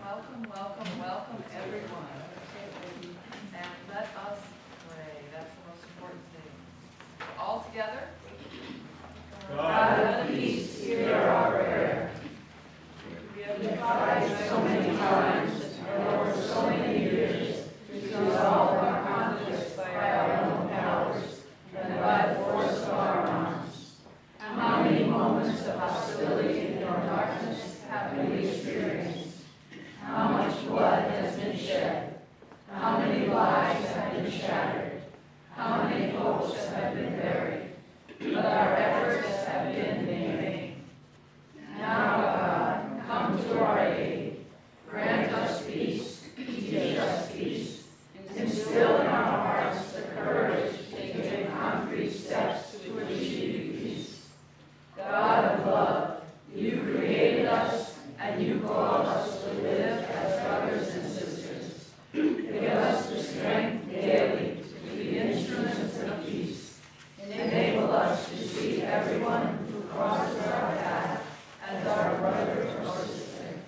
Welcome, welcome, welcome, everyone. And let us pray. That's the most important thing. All together. God of peace, hear our prayer. We have We tried so many times and over so many years to resolve our conflicts by our own powers and by the force of our arms. How many moments of hostility or darkness have we experienced? How much blood has been shed? How many lives have been shattered? How many hopes have been buried? But our efforts have been in vain. Now, God, come to our aid. Grant us peace, teach us peace. Instill in our hearts the courage to take concrete steps to achieve peace. God of love, you created us and you called us to live as brothers and sisters. Give us the strength daily to be instruments of peace. Enable us to see everyone who crosses our path as our brother or sister.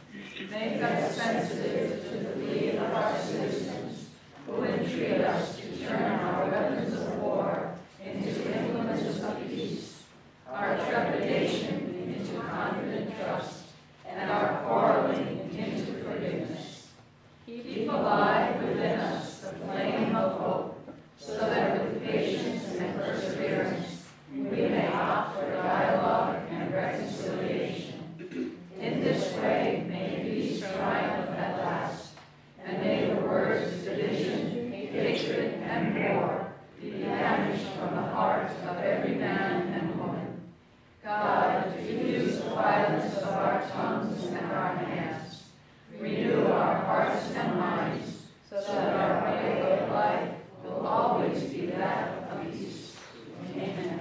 Make us sensitive to the plea of our citizens who entreat us to turn our weapons of war into implements of peace, our trepidation into confident trust, and our quarreling into forgiveness. Keep alive within us the flame of hope, so that with patience and perseverance we may opt for dialogue and reconciliation. In this way may peace triumph at last, and may the words division, hatred, and war be banished from the heart of every man and woman. God, diffuse the violence of our tongues and our hands. Renew our hearts and minds, so that our way of life will always be that of peace. Amen.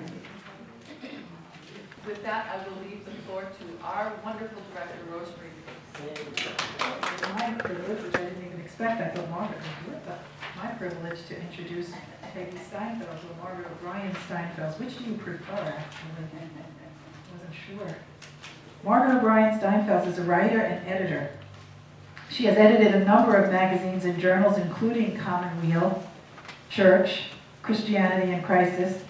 With that, I will leave the floor to our wonderful director, Rosemary. My privilege, which I didn't even expect, I thought Margaret would do it, but my privilege to introduce Peggy Steinfels or Margaret O'Brien Steinfels. Which do you prefer, actually? I wasn't sure. Margaret O'Brien Steinfels is a writer and editor. She has edited a number of magazines and journals, including Commonweal, Church, Christianity in Crisis,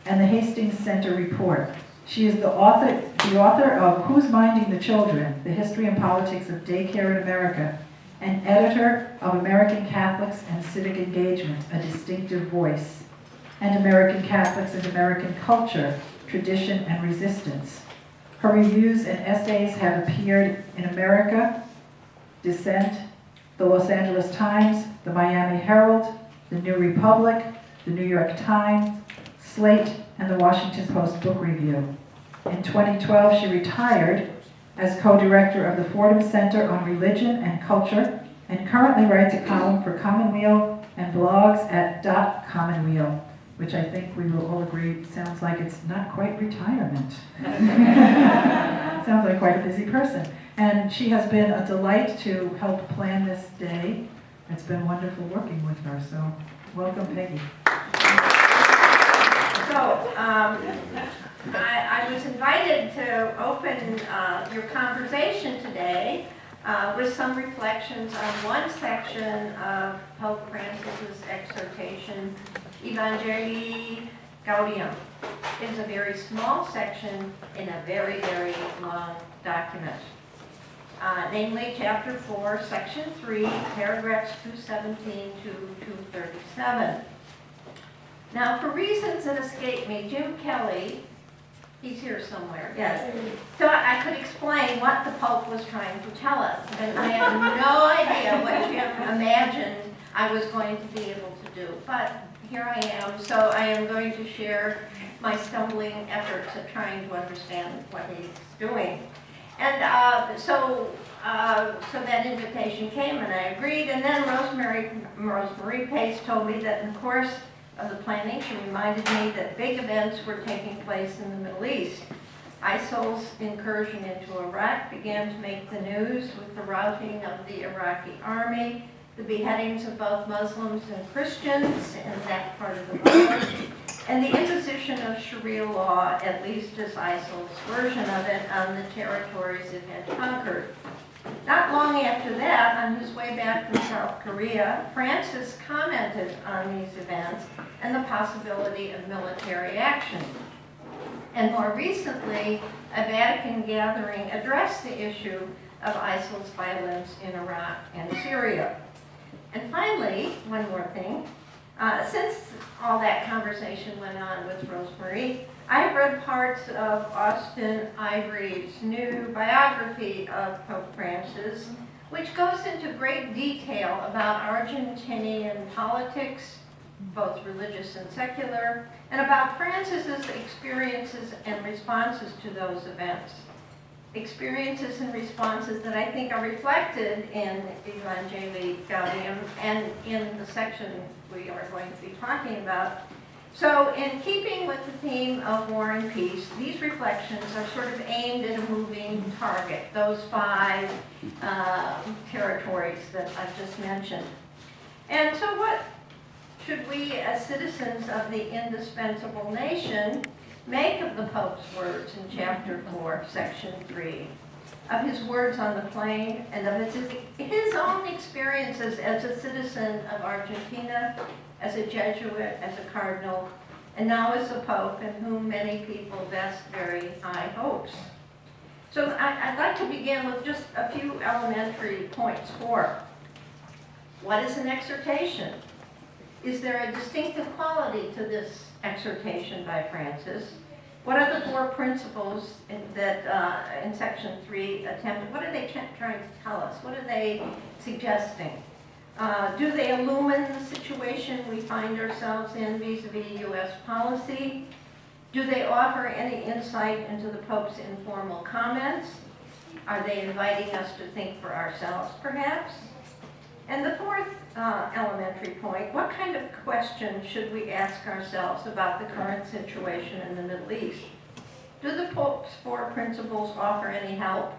and the Hastings Center Report. She is the author of Who's Minding the Children? The History and Politics of Daycare in America, and editor of American Catholics and Civic Engagement, A Distinctive Voice, and American Catholics and American Culture, Tradition and Resistance. Her reviews and essays have appeared in America, Dissent, the Los Angeles Times, the Miami Herald, the New Republic, the New York Times, Slate, and the Washington Post Book Review. In 2012, she retired as co-director of the Fordham Center on Religion and Culture, and currently writes a column for Commonweal and blogs at .commonweal, which I think we will all agree sounds like it's not quite retirement. Sounds like quite a busy person. And she has been a delight to help plan this day. It's been wonderful working with her, so welcome, Peggy. So, I was invited to open your conversation today with some reflections on one section of Pope Francis's exhortation, Evangelii Gaudium. It's a very small section in a very, very long document. Namely, Chapter 4, Section 3, paragraphs 217 to 237. Now, for reasons that escape me, Jim Kelly, he's here somewhere, yes, so I could explain what the Pope was trying to tell us. And I have no idea what Jim imagined I was going to be able to do. But here I am, so I am going to share my stumbling efforts at trying to understand what he's doing. And so that invitation came and I agreed, and then Rosemary Pace told me that in the course of the planning, she reminded me that big events were taking place in the Middle East. ISIL's incursion into Iraq began to make the news with the routing of the Iraqi army, the beheadings of both Muslims and Christians in that part of the world, and the imposition of Sharia law, at least as ISIL's version of it, on the territories it had conquered. Not long after that, on his way back from South Korea, Francis commented on these events and the possibility of military action. And more recently, a Vatican gathering addressed the issue of ISIL's violence in Iraq and Syria. And finally, one more thing. Since all that conversation went on with Rosemarie, I've read parts of Austin Ivory's new biography of Pope Francis, which goes into great detail about Argentinian politics, both religious and secular, and about Francis's experiences and responses to those events. Experiences and responses that I think are reflected in Evangelii Gaudium and in the section we are going to be talking about. So in keeping with the theme of war and peace, these reflections are sort of aimed at a moving target, those 5 territories that I've just mentioned. And so what should we as citizens of the indispensable nation make of the Pope's words in chapter 4, section 3, of his words on the plain and of his own experiences as a citizen of Argentina, as a Jesuit, as a cardinal, and now as a Pope in whom many people vest very high hopes. So I'd like to begin with just a few elementary points. 4. What is an exhortation? Is there a distinctive quality to this exhortation by Francis? What are the 4 principles that in section 3 attempted? What are they trying to tell us? What are they suggesting? Do they illumine the situation we find ourselves in vis-a-vis U.S. policy? Do they offer any insight into the Pope's informal comments? Are they inviting us to think for ourselves, perhaps? And the 4th elementary point, what kind of questions should we ask ourselves about the current situation in the Middle East? Do the Pope's 4 principles offer any help?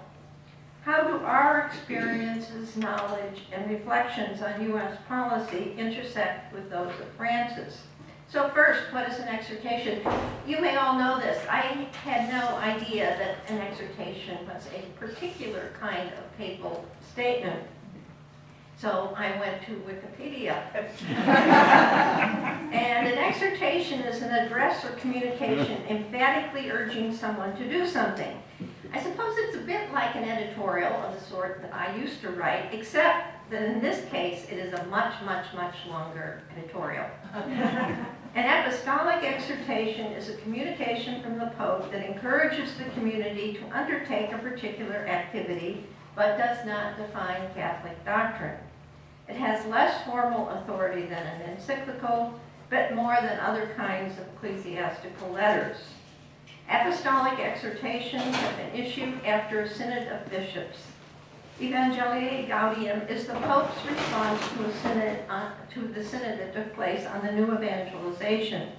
How do our experiences, knowledge, and reflections on U.S. policy intersect with those of Francis? So first, what is an exhortation? You may all know this. I had no idea that an exhortation was a particular kind of papal statement. So I went to Wikipedia. And an exhortation is an address or communication emphatically urging someone to do something. I suppose it's a bit like an editorial of the sort that I used to write, except that in this case it is a much, much, much longer editorial. An apostolic exhortation is a communication from the Pope that encourages the community to undertake a particular activity, but does not define Catholic doctrine. It has less formal authority than an encyclical, but more than other kinds of ecclesiastical letters. Apostolic exhortations have been issued after a synod of bishops. Evangelii Gaudium is the Pope's response to the synod that took place on the new evangelization.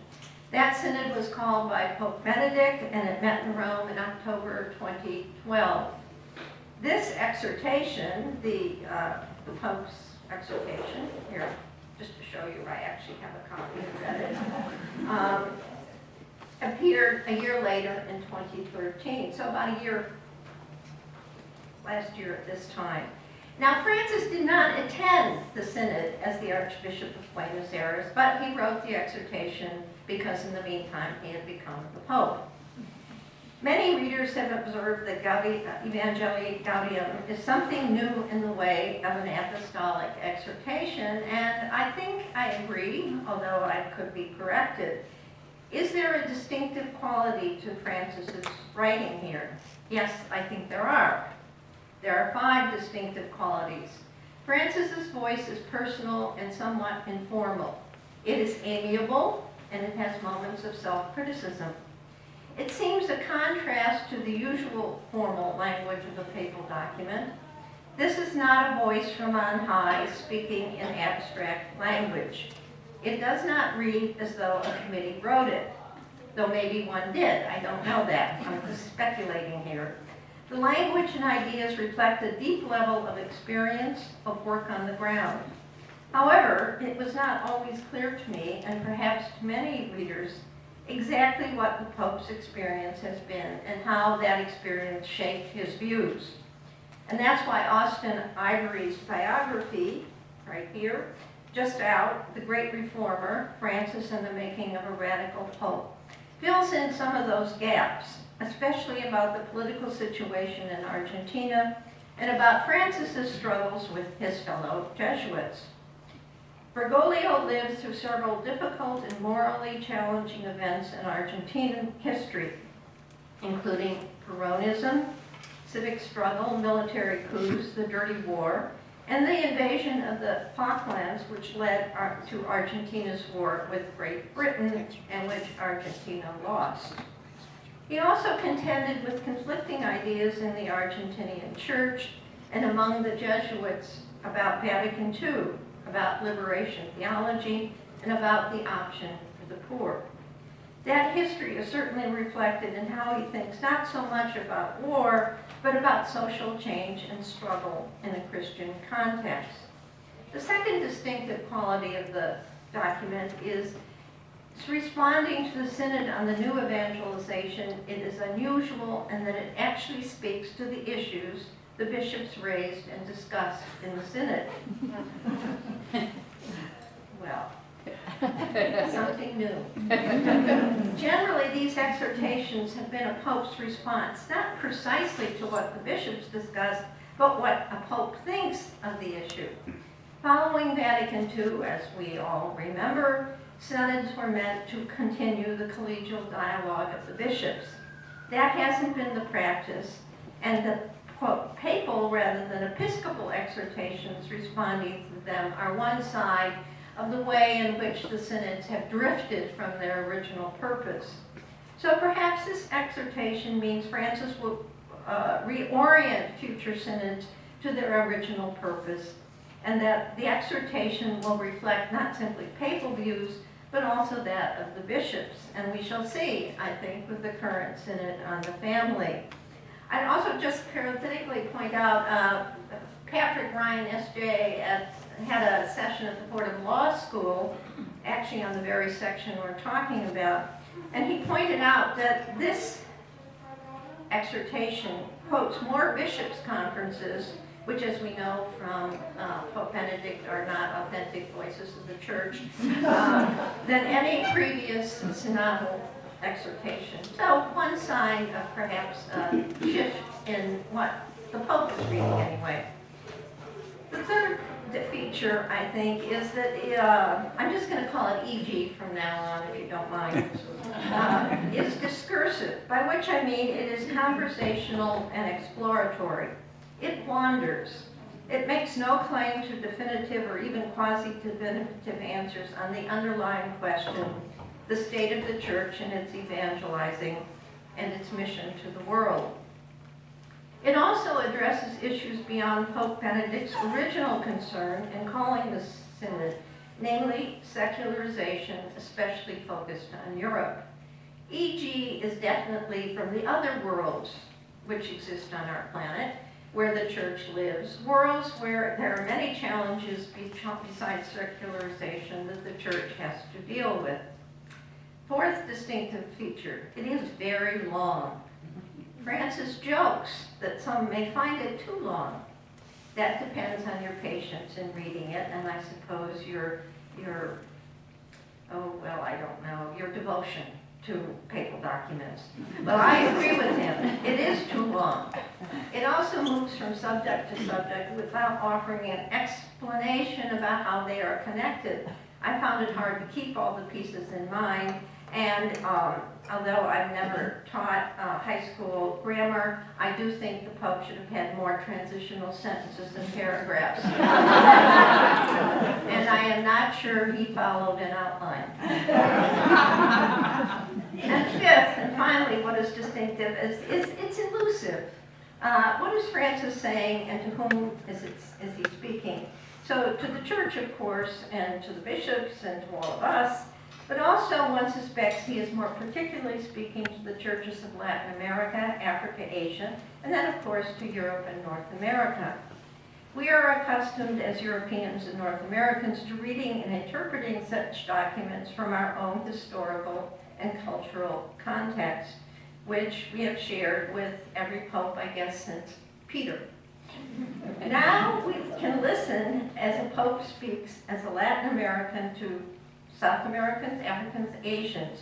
That synod was called by Pope Benedict, and it met in Rome in October 2012. This exhortation, the Pope's exhortation, here, just to show you, I actually have a copy of it, appeared a year later in 2013, so about a year, last year at this time. Now, Francis did not attend the synod as the Archbishop of Buenos Aires, but he wrote the exhortation because in the meantime he had become the Pope. Many readers have observed that Evangelii Gaudium is something new in the way of an apostolic exhortation, and I think I agree, although I could be corrected. Is there a distinctive quality to Francis's writing here? Yes, I think there are. There are 5 distinctive qualities. Francis's voice is personal and somewhat informal. It is amiable, and it has moments of self-criticism. It seems a contrast to the usual formal language of a papal document. This is not a voice from on high speaking in abstract language. It does not read as though a committee wrote it, though maybe one did. I don't know that. I'm just speculating here. The language and ideas reflect a deep level of experience of work on the ground. However, it was not always clear to me, and perhaps to many readers, exactly what the Pope's experience has been and how that experience shaped his views. And that's why Austin Ivory's biography, right here, just out, The Great Reformer, Francis and the Making of a Radical Pope, fills in some of those gaps, especially about the political situation in Argentina and about Francis's struggles with his fellow Jesuits. Bergoglio lived through several difficult and morally challenging events in Argentine history, including Peronism, civic struggle, military coups, the Dirty War, and the invasion of the Falklands, which led to Argentina's war with Great Britain, and which Argentina lost. He also contended with conflicting ideas in the Argentinian church and among the Jesuits about Vatican II, about liberation theology, and about the option for the poor. That history is certainly reflected in how he thinks not so much about war, but about social change and struggle in a Christian context. The second distinctive quality of the document is it's responding to the Synod on the new evangelization. It is unusual in that it actually speaks to the issues the bishops raised and discussed in the Synod. Well, something new. Generally, these exhortations have been a pope's response, not precisely to what the bishops discussed, but what a pope thinks of the issue. Following Vatican II, as we all remember, synods were meant to continue the collegial dialogue of the bishops. That hasn't been the practice, and the, quote, papal rather than episcopal exhortations responding to them are one side of the way in which the synods have drifted from their original purpose. So perhaps this exhortation means Francis will reorient future synods to their original purpose, and that the exhortation will reflect not simply papal views, but also that of the bishops. And we shall see, I think, with the current synod on the family. I'd also just parenthetically point out Patrick Ryan, S.J., had a session at the Fordham Law School, actually on the very section we're talking about, and he pointed out that this exhortation quotes more bishops' conferences, which, as we know from Pope Benedict, are not authentic voices of the church, than any previous synodal exhortation. So one sign of perhaps a shift in what the Pope is reading anyway. The third feature, I think, is that, I'm just going to call it EG from now on, if you don't mind, is discursive, by which I mean it is conversational and exploratory. It wanders. It makes no claim to definitive or even quasi-definitive answers on the underlying question, the state of the church and its evangelizing and its mission to the world. It also addresses issues beyond Pope Benedict's original concern in calling the Synod, namely secularization, especially focused on Europe. EG is definitely from the other worlds which exist on our planet, where the church lives, worlds where there are many challenges besides secularization that the church has to deal with. Fourth distinctive feature, it is very long. Francis jokes that some may find it too long. That depends on your patience in reading it, and I suppose your devotion to papal documents. But I agree with him, it is too long. It also moves from subject to subject without offering an explanation about how they are connected. I found it hard to keep all the pieces in mind, and although I've never taught high school grammar, I do think the Pope should have had more transitional sentences and paragraphs. And I am not sure he followed an outline. And fifth, and finally, what is distinctive is it's elusive. What is Francis saying, and to whom is he speaking? So to the church, of course, and to the bishops, and to all of us, but also one suspects he is more particularly speaking to the churches of Latin America, Africa, Asia, and then of course to Europe and North America. We are accustomed as Europeans and North Americans to reading and interpreting such documents from our own historical and cultural context, which we have shared with every pope, I guess, since Peter. Now we can listen as a Pope speaks as a Latin American to South Americans, Africans, Asians.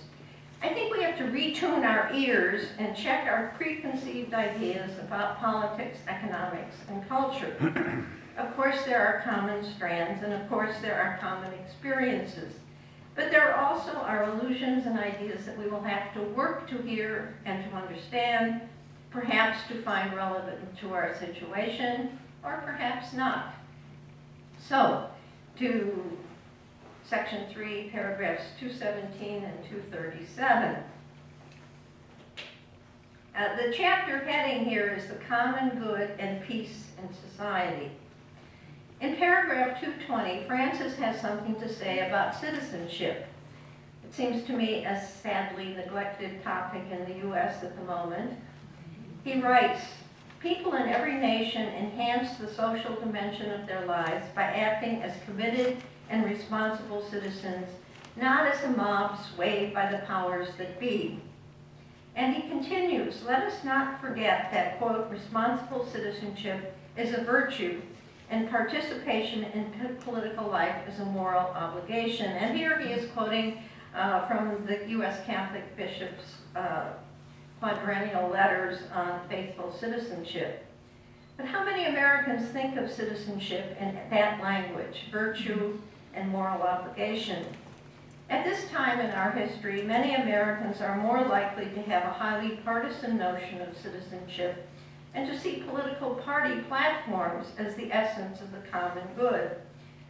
I think we have to retune our ears and check our preconceived ideas about politics, economics, and culture. Of course, there are common strands, and of course, there are common experiences. But there also are illusions and ideas that we will have to work to hear and to understand, perhaps to find relevant to our situation, or perhaps not. So, to Section 3, paragraphs 217 and 237. The chapter heading here is the common good and peace in society. In paragraph 220, Francis has something to say about citizenship. It seems to me a sadly neglected topic in the U.S. at the moment. He writes, "People in every nation enhance the social dimension of their lives by acting as committed and responsible citizens, not as a mob swayed by the powers that be." And he continues, "Let us not forget that, quote, responsible citizenship is a virtue and participation in political life is a moral obligation." And here he is quoting from the U.S. Catholic bishops' quadrennial letters on faithful citizenship. But how many Americans think of citizenship in that language, virtue and moral obligation? At this time in our history, many Americans are more likely to have a highly partisan notion of citizenship and to see political party platforms as the essence of the common good.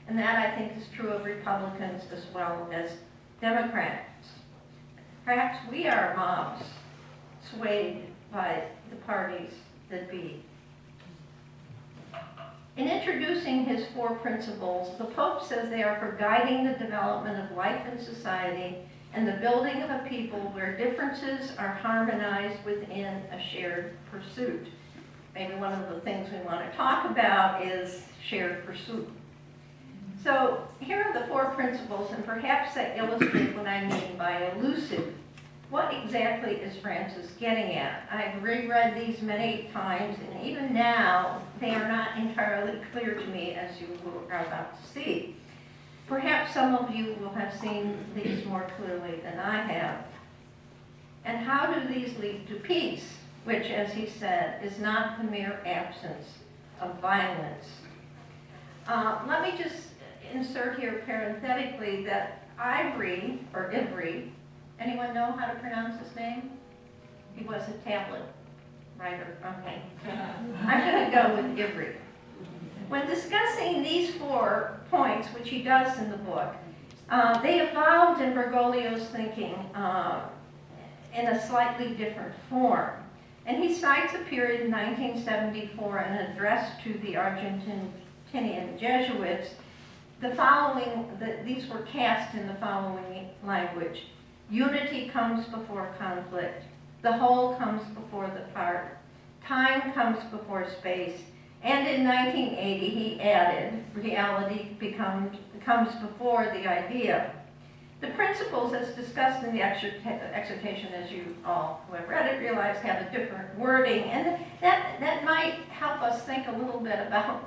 And that, I think, is true of Republicans as well as Democrats. Perhaps we are mobs swayed by the parties that be. In introducing his 4 principles, the Pope says they are for guiding the development of life in society and the building of a people where differences are harmonized within a shared pursuit. Maybe one of the things we want to talk about is shared pursuit. So here are the 4 principles, and perhaps that illustrate what I mean by elusive. What exactly is Francis getting at? I've reread these many times, and even now, they are not entirely clear to me, as you are about to see. Perhaps some of you will have seen these more clearly than I have. And how do these lead to peace, which, as he said, is not the mere absence of violence? Let me just insert here parenthetically that Ivry, or Ivry, anyone know how to pronounce his name? He was a tablet writer, okay. I'm going to go with Ivry. When discussing these 4 points, which he does in the book, they evolved in Bergoglio's thinking in a slightly different form. And he cites a period in 1974 in an address to the Argentinian Jesuits. These were cast in the following language: unity comes before conflict. The whole comes before the part. Time comes before space. And in 1980, he added, reality comes before the idea. The principles, as discussed in the exhortation, as you all who have read it realize, have a different wording. And that might help us think a little bit about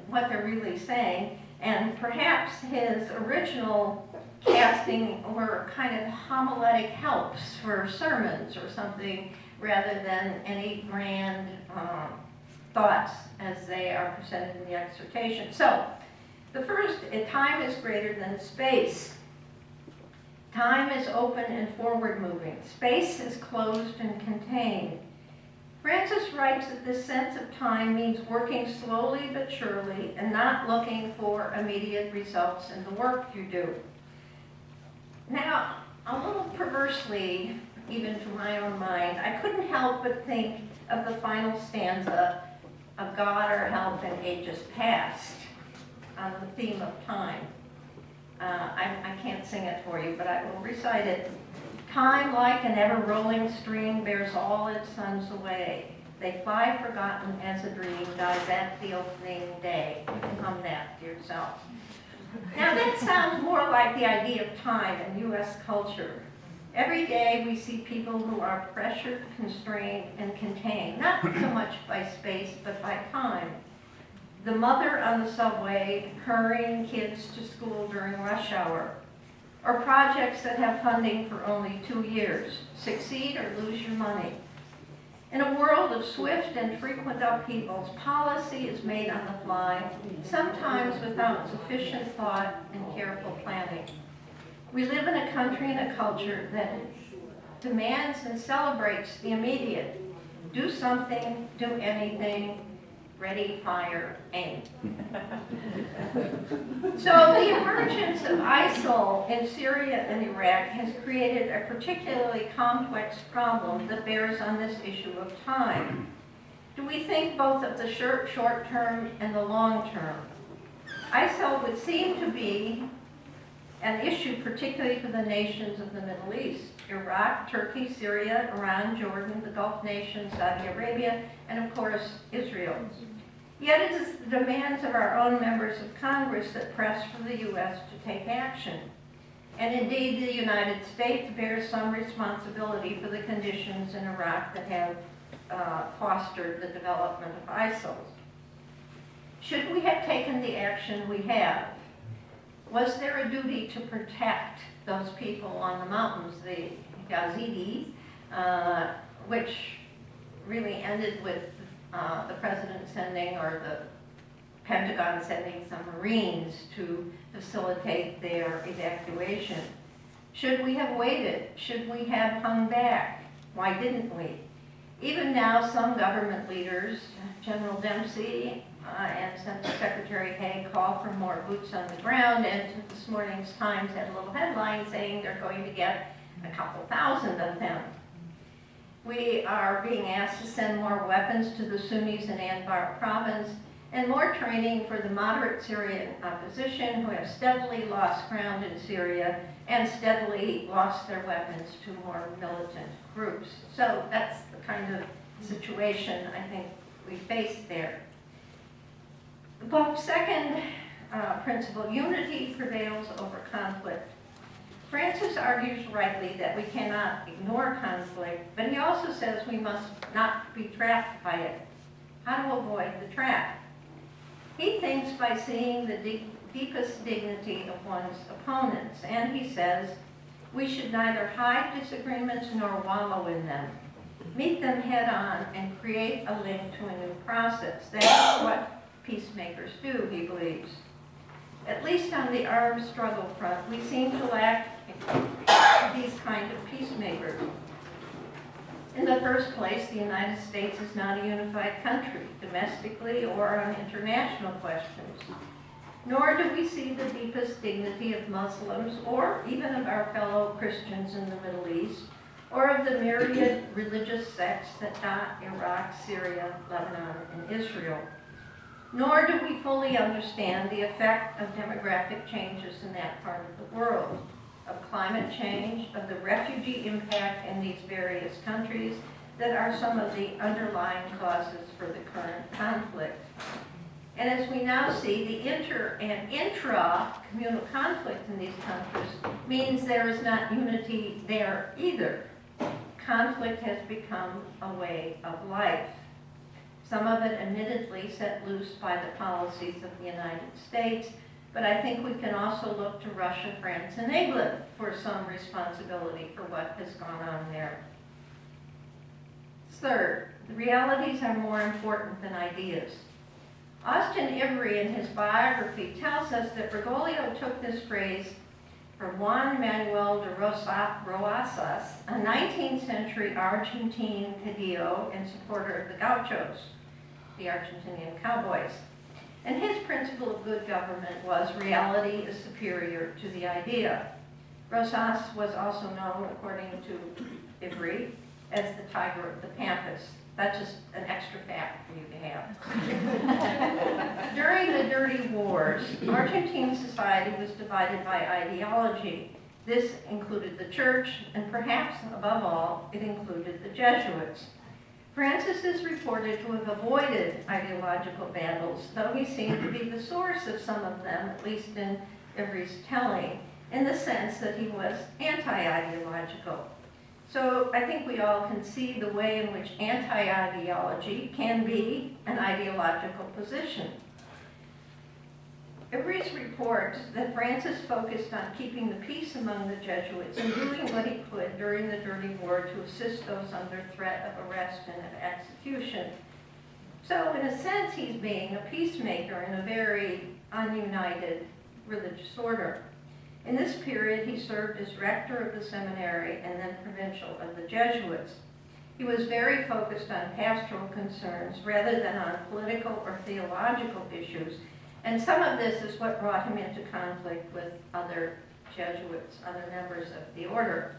what they're really saying. And perhaps his original casting were kind of homiletic helps for sermons or something, rather than any grand thoughts as they are presented in the exhortation. So, the first, time is greater than space. Time is open and forward-moving. Space is closed and contained. Francis writes that this sense of time means working slowly but surely and not looking for immediate results in the work you do. Now, a little perversely, even to my own mind, I couldn't help but think of the final stanza of God Our Help in Ages Past on the theme of time. I can't sing it for you, but I will recite it. Time, like an ever-rolling stream, bears all its sons away. They fly forgotten as a dream, dies at the opening day. You can hum that to yourself. Now that sounds more like the idea of time in U.S. culture. Every day we see people who are pressured, constrained, and contained, not so much by space, but by time. The mother on the subway hurrying kids to school during rush hour, or projects that have funding for only 2 years. Succeed or lose your money. In a world of swift and frequent upheavals, policy is made on the fly, sometimes without sufficient thought and careful planning. We live in a country and a culture that demands and celebrates the immediate. Do something, do anything, ready, fire, aim. So the emergence of ISIL in Syria and Iraq has created a particularly complex problem that bears on this issue of time. Do we think both of the short term and the long term? ISIL would seem to be an issue particularly for the nations of the Middle East: Iraq, Turkey, Syria, Iran, Jordan, the Gulf nations, Saudi Arabia, and of course, Israel. Yet it is the demands of our own members of Congress that press for the U.S. to take action. And indeed, the United States bears some responsibility for the conditions in Iraq that have fostered the development of ISIL. Should we have taken the action we have? Was there a duty to protect those people on the mountains, the Yazidis, which really ended with the president sending, or the Pentagon sending, some Marines to facilitate their evacuation? Should we have waited? Should we have hung back? Why didn't we? Even now, some government leaders, General Dempsey and Secretary Haig, call for more boots on the ground, and this morning's Times had a little headline saying they're going to get a couple thousand of them. We are being asked to send more weapons to the Sunnis in Anbar province and more training for the moderate Syrian opposition, who have steadily lost ground in Syria and steadily lost their weapons to more militant groups. So that's the kind of situation I think we face there. The Pope's second principle: unity prevails over conflict. Francis argues rightly that we cannot ignore conflict, but he also says we must not be trapped by it. How to avoid the trap? He thinks by seeing the deepest dignity of one's opponents, and he says we should neither hide disagreements nor wallow in them. Meet them head on and create a link to a new process. That's what peacemakers do, he believes. At least on the armed struggle front, we seem to lack these kind of peacemakers. In the first place, the United States is not a unified country, domestically or on international questions. Nor do we see the deepest dignity of Muslims, or even of our fellow Christians in the Middle East, or of the myriad religious sects that dot Iraq, Syria, Lebanon, and Israel. Nor do we fully understand the effect of demographic changes in that part of the world, of climate change, of the refugee impact in these various countries that are some of the underlying causes for the current conflict. And as we now see, the inter and intra-communal conflict in these countries means there is not unity there either. Conflict has become a way of life. Some of it admittedly set loose by the policies of the United States, but I think we can also look to Russia, France, and England for some responsibility for what has gone on there. Third, the realities are more important than ideas. Austin Ivry, in his biography, tells us that Bergoglio took this phrase from Juan Manuel de Rosas, a 19th century Argentine caudillo and supporter of the gauchos, the Argentinian cowboys. And his principle of good government was reality is superior to the idea. Rosas was also known, according to Ivry, as the tiger of the Pampas. That's just an extra fact for you to have. During the Dirty Wars, Argentine society was divided by ideology. This included the church, and perhaps above all, it included the Jesuits. Francis is reported to have avoided ideological battles, though he seemed to be the source of some of them, at least in Ivry's telling. in the sense that he was anti-ideological. So I think we all can see the way in which anti-ideology can be an ideological position. It reads reports that Francis focused on keeping the peace among the Jesuits and doing what he could during the Dirty War to assist those under threat of arrest and of execution. So in a sense, he's being a peacemaker in a very ununited religious order. In this period, he served as rector of the seminary and then provincial of the Jesuits. He was very focused on pastoral concerns rather than on political or theological issues, and some of this is what brought him into conflict with other Jesuits, other members of the order.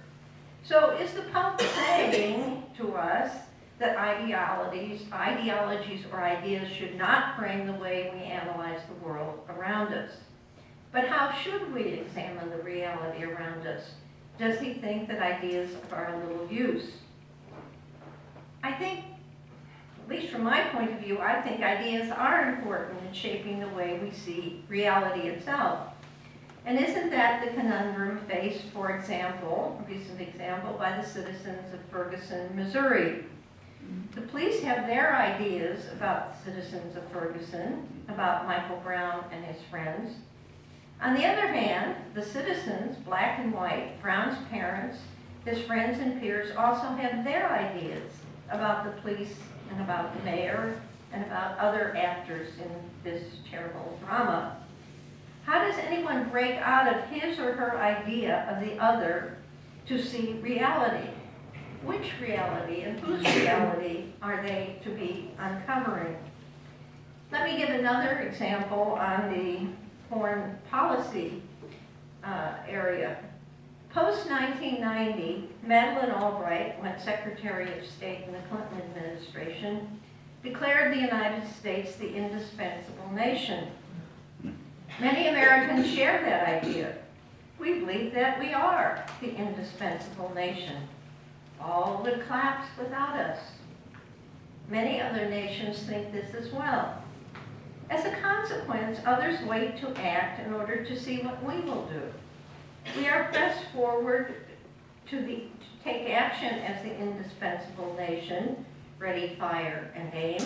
So is the Pope saying to us that ideologies or ideas should not frame the way we analyze the world around us? But how should we examine the reality around us? Does he think that ideas are of little use? I think, at least from my point of view, I think ideas are important in shaping the way we see reality itself. And isn't that the conundrum faced, for example, a recent example, by the citizens of Ferguson, Missouri? The police have their ideas about the citizens of Ferguson, about Michael Brown and his friends. On the other hand, the citizens, black and white, Brown's parents, his friends and peers also have their ideas about the police and about the mayor and about other actors in this terrible drama. How does anyone break out of his or her idea of the other to see reality? Which reality and whose reality are they to be uncovering? Let me give another example on the foreign policy area. Post-1990, Madeleine Albright, when Secretary of State in the Clinton administration, declared the United States the indispensable nation. Many Americans share that idea. We believe that we are the indispensable nation. All would collapse without us. Many other nations think this as well. As a consequence, others wait to act in order to see what we will do. We are pressed forward to take action as the indispensable nation, ready, fire, and aim.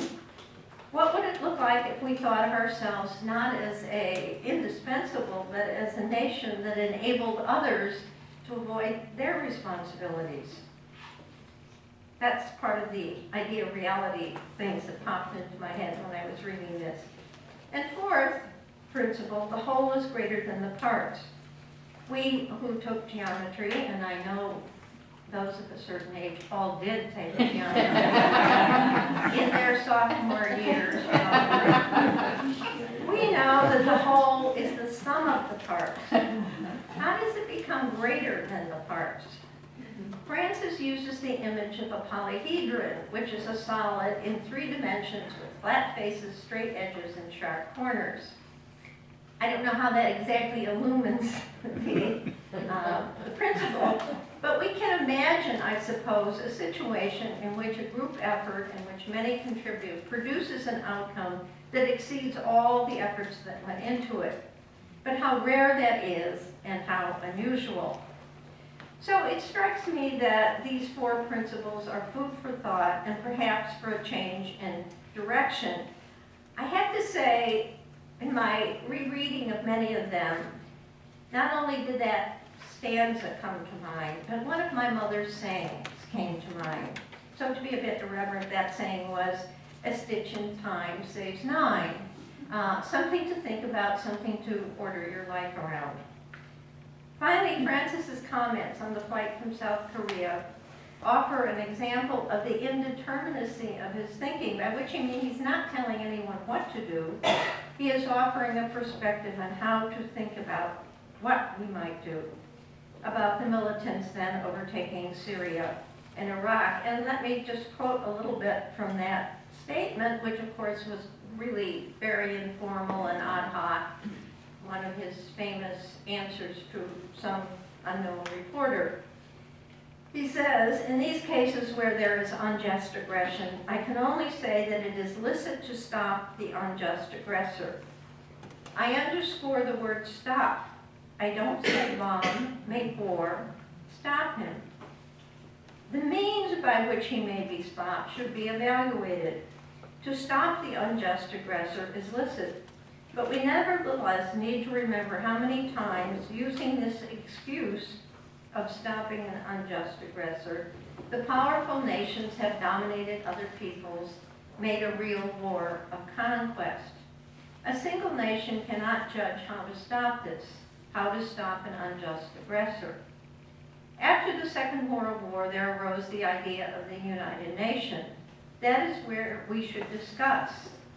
What would it look like if we thought of ourselves not as indispensable, but as a nation that enabled others to avoid their responsibilities? That's part of the idea of reality things that popped into my head when I was reading this. And fourth principle, the whole is greater than the parts. We who took geometry, and I know those of a certain age all did take geometry in their sophomore years, we know that the whole is the sum of the parts. How does it become greater than the parts? Francis uses the image of a polyhedron, which is a solid in 3 dimensions with flat faces, straight edges, and sharp corners. I don't know how that exactly illumines the principle, but we can imagine, I suppose, a situation in which a group effort in which many contribute produces an outcome that exceeds all the efforts that went into it. But how rare that is and how unusual. So it strikes me that these 4 principles are food for thought and perhaps for a change in direction. I have to say, in my rereading of many of them, not only did that stanza come to mind, but one of my mother's sayings came to mind. So to be a bit irreverent, that saying was, "A stitch in time saves 9." Something to think about, something to order your life around. Finally, Francis's comments on the flight from South Korea offer an example of the indeterminacy of his thinking, by which I mean he's not telling anyone what to do. He is offering a perspective on how to think about what we might do, about the militants then overtaking Syria and Iraq. And let me just quote a little bit from that statement, which of course was really very informal and ad hoc, one of his famous answers to some unknown reporter. He says, "In these cases where there is unjust aggression, I can only say that it is licit to stop the unjust aggressor. I underscore the word stop. I don't say bomb, make war, stop him. The means by which he may be stopped should be evaluated. To stop the unjust aggressor is licit, but we nevertheless need to remember how many times, using this excuse of stopping an unjust aggressor, the powerful nations have dominated other peoples, made a real war of conquest. A single nation cannot judge how to stop this, how to stop an unjust aggressor. After the Second World War, there arose the idea of the United Nations. That is where we should discuss,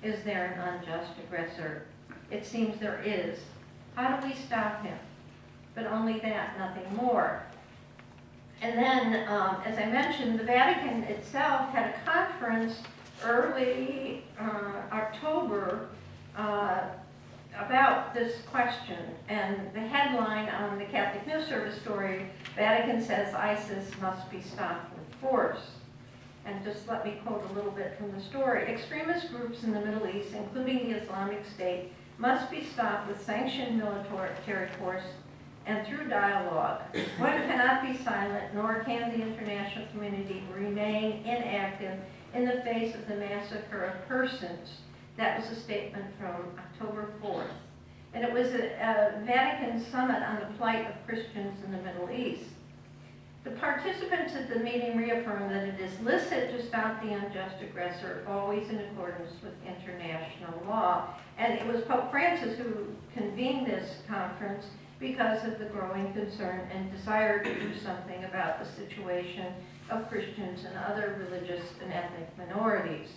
is there an unjust aggressor? It seems there is. How do we stop him? But only that, nothing more. And then, as I mentioned, the Vatican itself had a conference early October about this question. And the headline on the Catholic News Service story, Vatican says ISIS must be stopped with force. And just let me quote a little bit from the story. Extremist groups in the Middle East, including the Islamic State, must be stopped with sanctioned military force and through dialogue. One cannot be silent, nor can the international community remain inactive in the face of the massacre of persons. That was a statement from October 4th. And it was a Vatican summit on the plight of Christians in the Middle East. The participants at the meeting reaffirmed that it is licit to stop the unjust aggressor, always in accordance with international law. And it was Pope Francis who convened this conference because of the growing concern and desire to do something about the situation of Christians and other religious and ethnic minorities.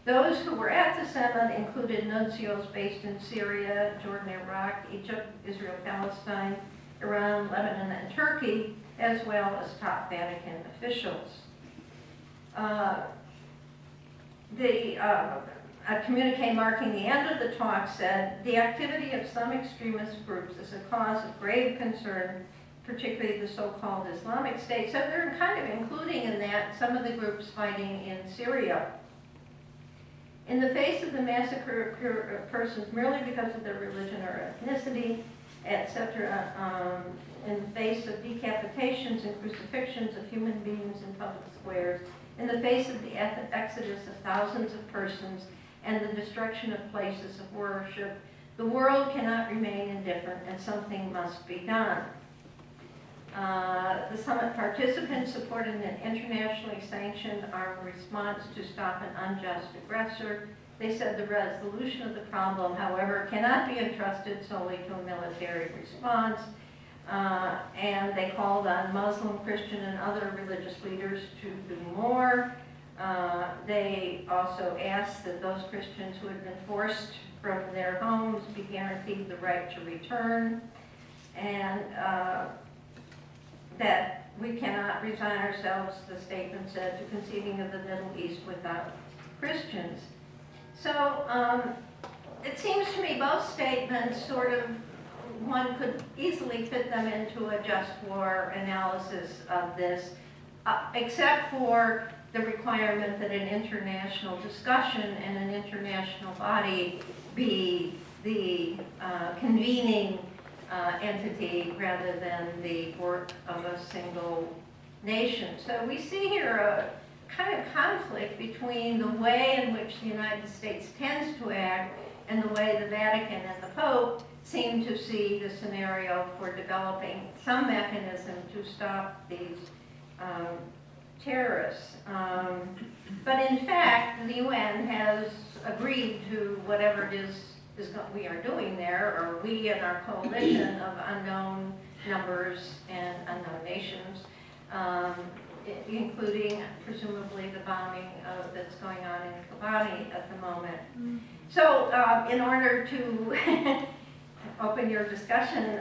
Those who were at the summit included nuncios based in Syria, Jordan, Iraq, Egypt, Israel, Palestine, Iran, Lebanon, and Turkey, as well as top Vatican officials. A communique marking the end of the talk said, the activity of some extremist groups is a cause of grave concern, particularly the so-called Islamic State. So they're kind of including in that some of the groups fighting in Syria. In the face of the massacre of persons merely because of their religion or ethnicity, etc., in the face of decapitations and crucifixions of human beings in public squares, in the face of the exodus of thousands of persons and the destruction of places of worship, the world cannot remain indifferent and something must be done. The summit participants supported an internationally sanctioned armed response to stop an unjust aggressor. They said the resolution of the problem, however, cannot be entrusted solely to a military response. And they called on Muslim, Christian, and other religious leaders to do more. They also asked that those Christians who had been forced from their homes be guaranteed the right to return, and that we cannot resign ourselves, the statement said, to conceiving of the Middle East without Christians. So it seems to me both statements sort of, one could easily fit them into a just war analysis of this, except for the requirement that an international discussion and an international body be the convening entity rather than the work of a single nation. So we see here a kind of conflict between the way in which the United States tends to act and the way the Vatican and the Pope seem to see the scenario for developing some mechanism to stop these terrorists. But in fact, the UN has agreed to whatever it is we are doing there, or we and our coalition of unknown numbers and unknown nations, including presumably the bombing that's going on in Kobani at the moment. So in order to open your discussion,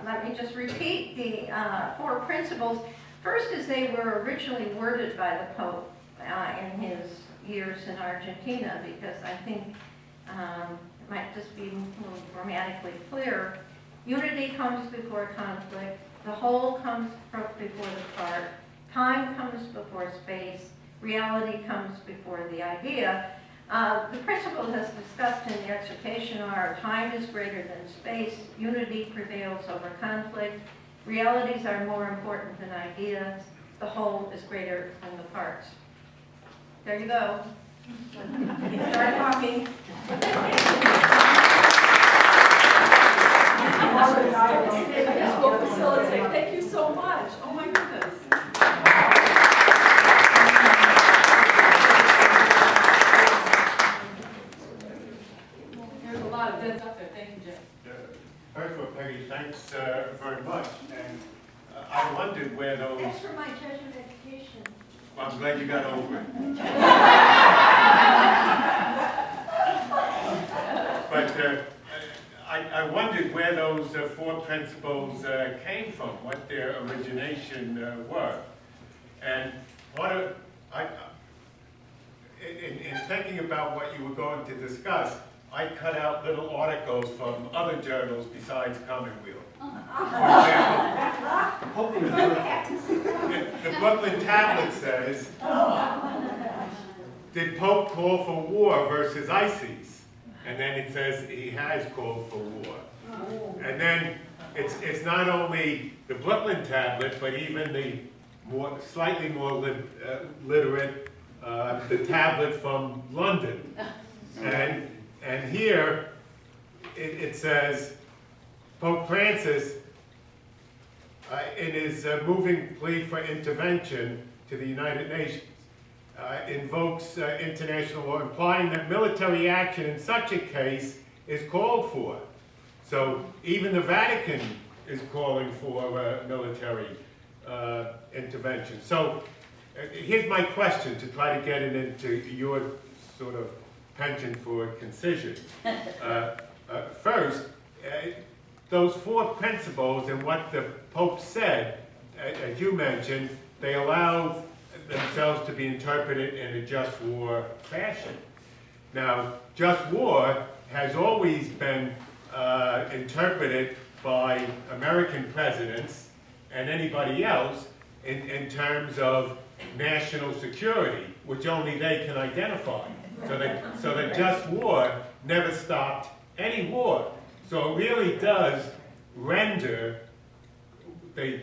let me just repeat the 4 principles. First is they were originally worded by the Pope in his years in Argentina, because I think it might just be more grammatically clear. Unity comes before conflict, the whole comes before the part, time comes before space, reality comes before the idea. The principles as discussed in the exhortation are time is greater than space, unity prevails over conflict, realities are more important than ideas, the whole is greater than the parts. There you go. Start talking. This will facilitate. Thank you so much. Oh my goodness. There's a lot of bids up there. Thank you, Jim. First of all, Peggy, thanks very much. And I wondered where those. That's for my Jesuit education. Well, I'm glad you got over it. But I wondered where those four principles came from, what their origination were. And in thinking about what you were going to discuss, I cut out little articles from other journals besides Commonweal. For example, the Brooklyn Tablet says, did Pope call for war versus ISIS? And then it says he has called for war. And then it's not only the Brooklyn Tablet, but even the slightly more literate, the tablet from London. And here it says, Pope Francis, in his moving plea for intervention to the United Nations, invokes international law, implying that military action in such a case is called for. So even the Vatican is calling for military intervention. So here's my question to try to get it into your sort of penchant for concision. First, those four principles and what the Pope said, as you mentioned, they allow themselves to be interpreted in a just war fashion. Now, just war has always been interpreted by American presidents and anybody else in terms of national security, which only they can identify. So that just war never stopped any war. So it really does render the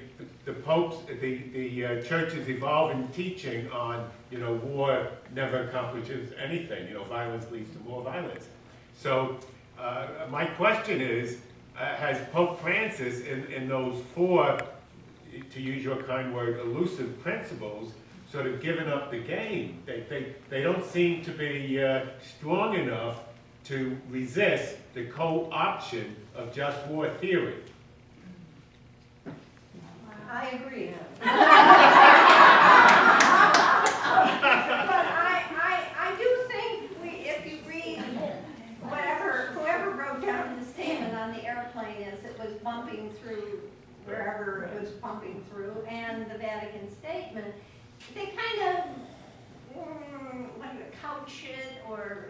Church's evolving teaching on, war never accomplishes anything. Violence leads to more violence. So my question is, has Pope Francis, in those four, to use your kind word, elusive principles, sort of given up the game? They don't seem to be strong enough to resist the co-option of just war theory. I agree. But I do think if you read whoever wrote down the statement on the airplane as it was bumping through wherever it was pumping through, and the Vatican statement, they kind of couch it or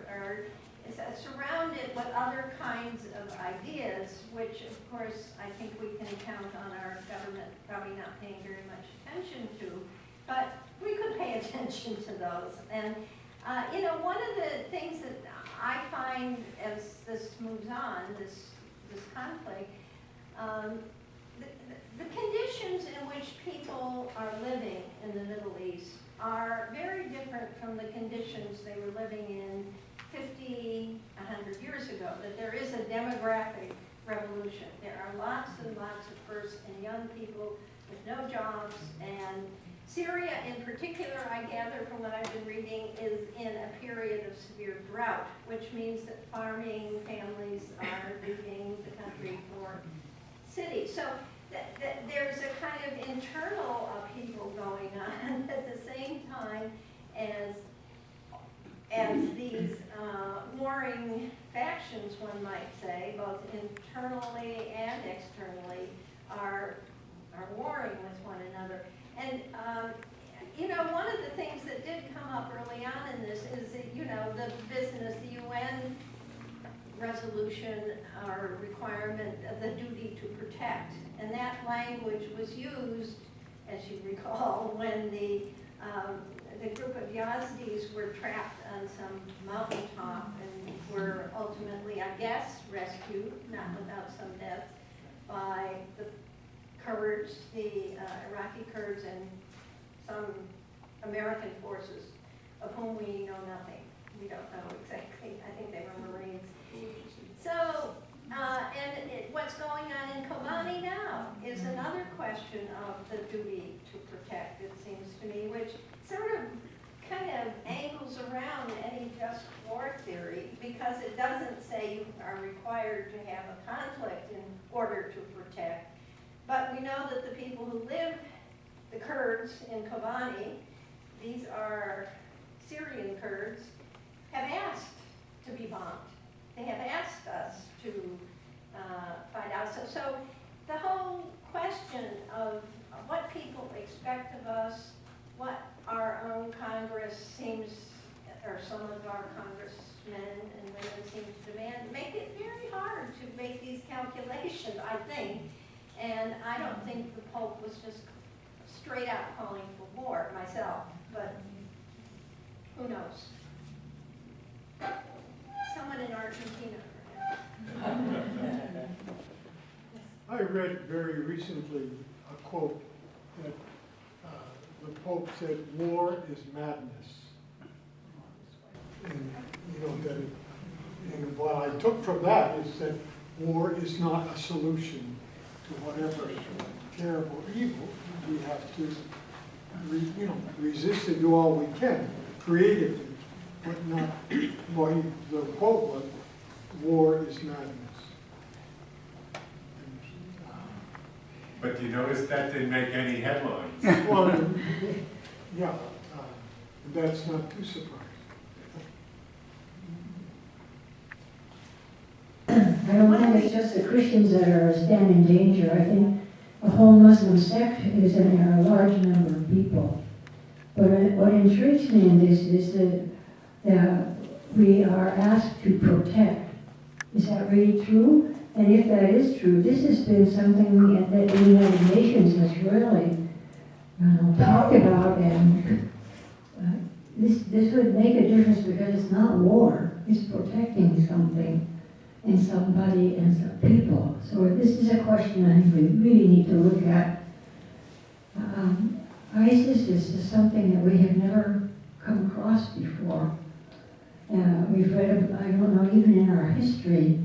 surround it with other kinds of ideas, which of course I think we can count on our government probably not paying very much attention to, but we could pay attention to those. And one of the things that I find as this moves on, this conflict, the conditions in which people are living in the Middle East are very different from the conditions they were living in 50, 100 years ago, that there is a demographic revolution. There are lots and lots of first and young people with no jobs, and Syria in particular, I gather from what I've been reading, is in a period of severe drought, which means that farming families are leaving the country for cities. So there's a kind of internal upheaval going on at the same time as these warring factions, one might say, both internally and externally, are warring with one another. And one of the things that did come up early on in this is that, the business, the UN resolution or requirement of the duty to protect. And that language was used, as you recall, when the the group of Yazidis were trapped on some mountaintop and were ultimately, I guess, rescued, not without some deaths, by the Kurds, the Iraqi Kurds, and some American forces, of whom we know nothing. We don't know exactly. I think they were Marines. So, what's going on in Kobani now is another question of the duty to protect, it seems to me, which sort of kind of angles around any just war theory, because it doesn't say you are required to have a conflict in order to protect. But we know that the people who live, the Kurds in Kobani, these are Syrian Kurds, have asked to be bombed. They have asked us to find out. So the whole question of what people expect of us, what our own Congress seems, or some of our congressmen and women seem to demand, make it very hard to make these calculations, I think. And I don't think the Pope was just straight out calling for war myself, but who knows? Someone in Argentina, perhaps. I read very recently a quote that the Pope said, "War is madness." And you know that and what I took from that is that war is not a solution to whatever terrible evil. We have to, resist and do all we can creatively, but not. Well, the quote was, "War is madness." But you notice that didn't make any headlines. Well, yeah, that's not too surprising. I don't think it's just the Christians that are stand in danger. I think the whole Muslim sect is in there, a large number of people. But what intrigues me in this is that we are asked to protect. Is that really true? And if that is true, this has been something that the United Nations has really talked about, and this would make a difference because it's not war, it's protecting something and somebody and some people. So this is a question I think we really need to look at. ISIS is something that we have never come across before. We've read, I don't know, even in our history,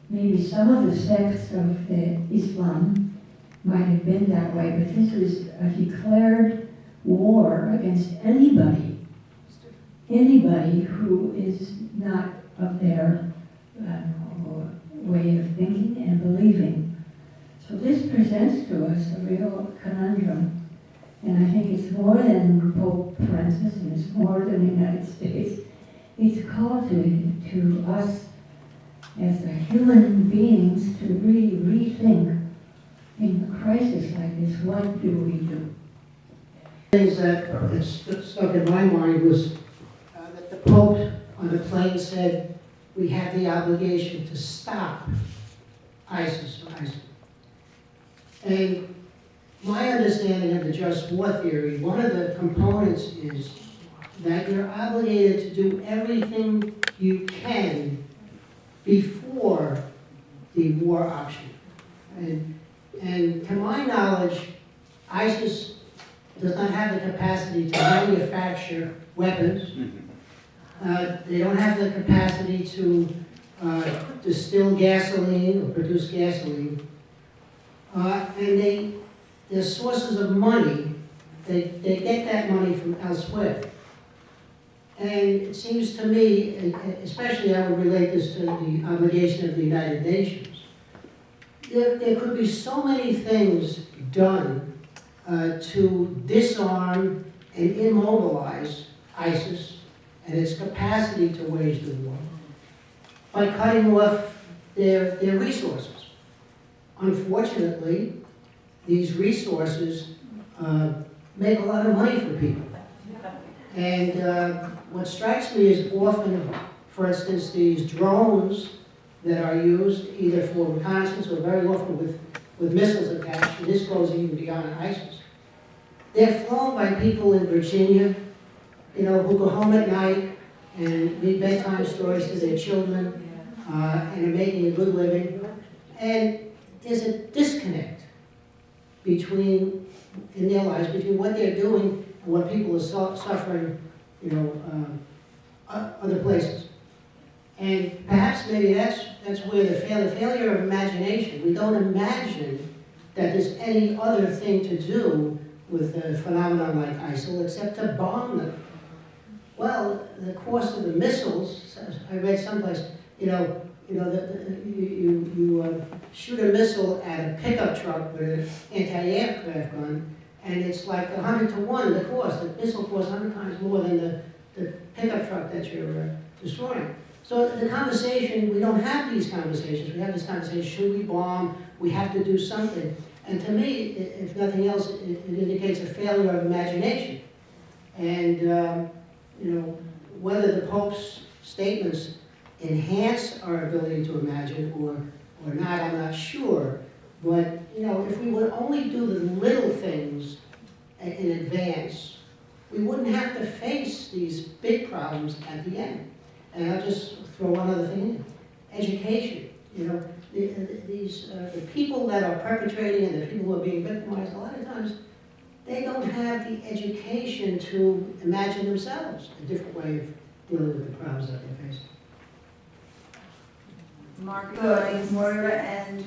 maybe some of the sects of Islam might have been that way, but this was a declared war against anybody who is not of their way of thinking and believing. So this presents to us a real conundrum. And I think it's more than Pope Francis, and it's more than the United States. It's called to us as human beings to really rethink in a crisis like this, what do we do? Things that stuck in my mind was that the Pope on the plane said we have the obligation to stop ISIS rising. And my understanding of the just war theory, one of the components is that you're obligated to do everything you can before the war option. And to my knowledge, ISIS does not have the capacity to manufacture weapons. They don't have the capacity to distill gasoline or produce gasoline. And their sources of money, they get that money from elsewhere. And it seems to me, especially I would relate this to the obligation of the United Nations, there could be so many things done to disarm and immobilize ISIS and its capacity to wage the war by cutting off their resources. Unfortunately, these resources make a lot of money for people. And what strikes me is often, for instance, these drones that are used either for reconnaissance or very often with missiles attached, and this goes even beyond ISIS. They're flown by people in Virginia, you know, who go home at night and read bedtime stories to their children, and are making a good living. And there's a disconnect between, in their lives, between what they're doing and what people are suffering, you know, other places. And perhaps maybe that's where the failure of imagination. We don't imagine that there's any other thing to do with a phenomenon like ISIL except to bomb them. Well, the cost of the missiles, I read someplace, you shoot a missile at a pickup truck with an anti-aircraft gun, and it's like 100 to 1 the cost. The missile costs 100 times more than the pickup truck that you're destroying. So the conversation, we don't have these conversations. We have this conversation, should we bomb? We have to do something. And to me, if nothing else, it indicates a failure of imagination. And, you know, whether the Pope's statements enhance our ability to imagine or not, I'm not sure. But, you know, if we would only do the little things in advance, we wouldn't have to face these big problems at the end. And I'll just throw one other thing in. Education. You know, the people that are perpetrating and the people who are being victimized, a lot of times, they don't have the education to imagine themselves a different way of dealing with the problems that they're facing. Margaret, Moira, and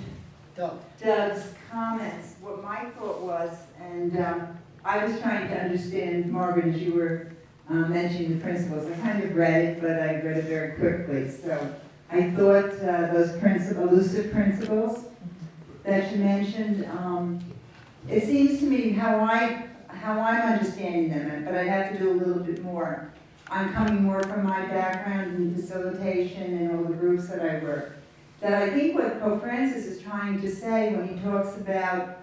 Doug's comments. What my thought was, and I was trying to understand, Margaret, as you were mentioning the principles. I kind of read it, but I read it very quickly. So I thought those elusive principles that you mentioned, it seems to me how I'm understanding them, but I'd have to do a little bit more. I'm coming more from my background in facilitation and all the groups that I work. That I think what Pope Francis is trying to say when he talks about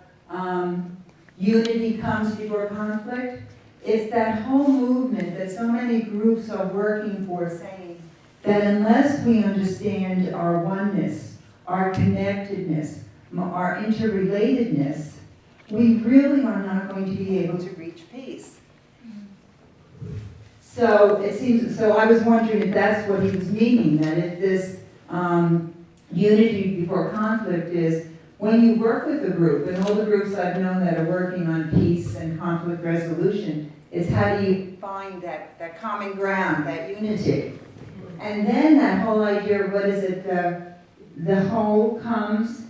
unity comes before conflict, it's that whole movement that so many groups are working for, saying that unless we understand our oneness, our connectedness, our interrelatedness, we really are not going to be able to reach peace. So it seems, so I was wondering if that's what he was meaning, that if this unity before conflict is when you work with a group, and all the groups I've known that are working on peace and conflict resolution, is how do you find that common ground, that unity. And then that whole idea of what is it, the whole comes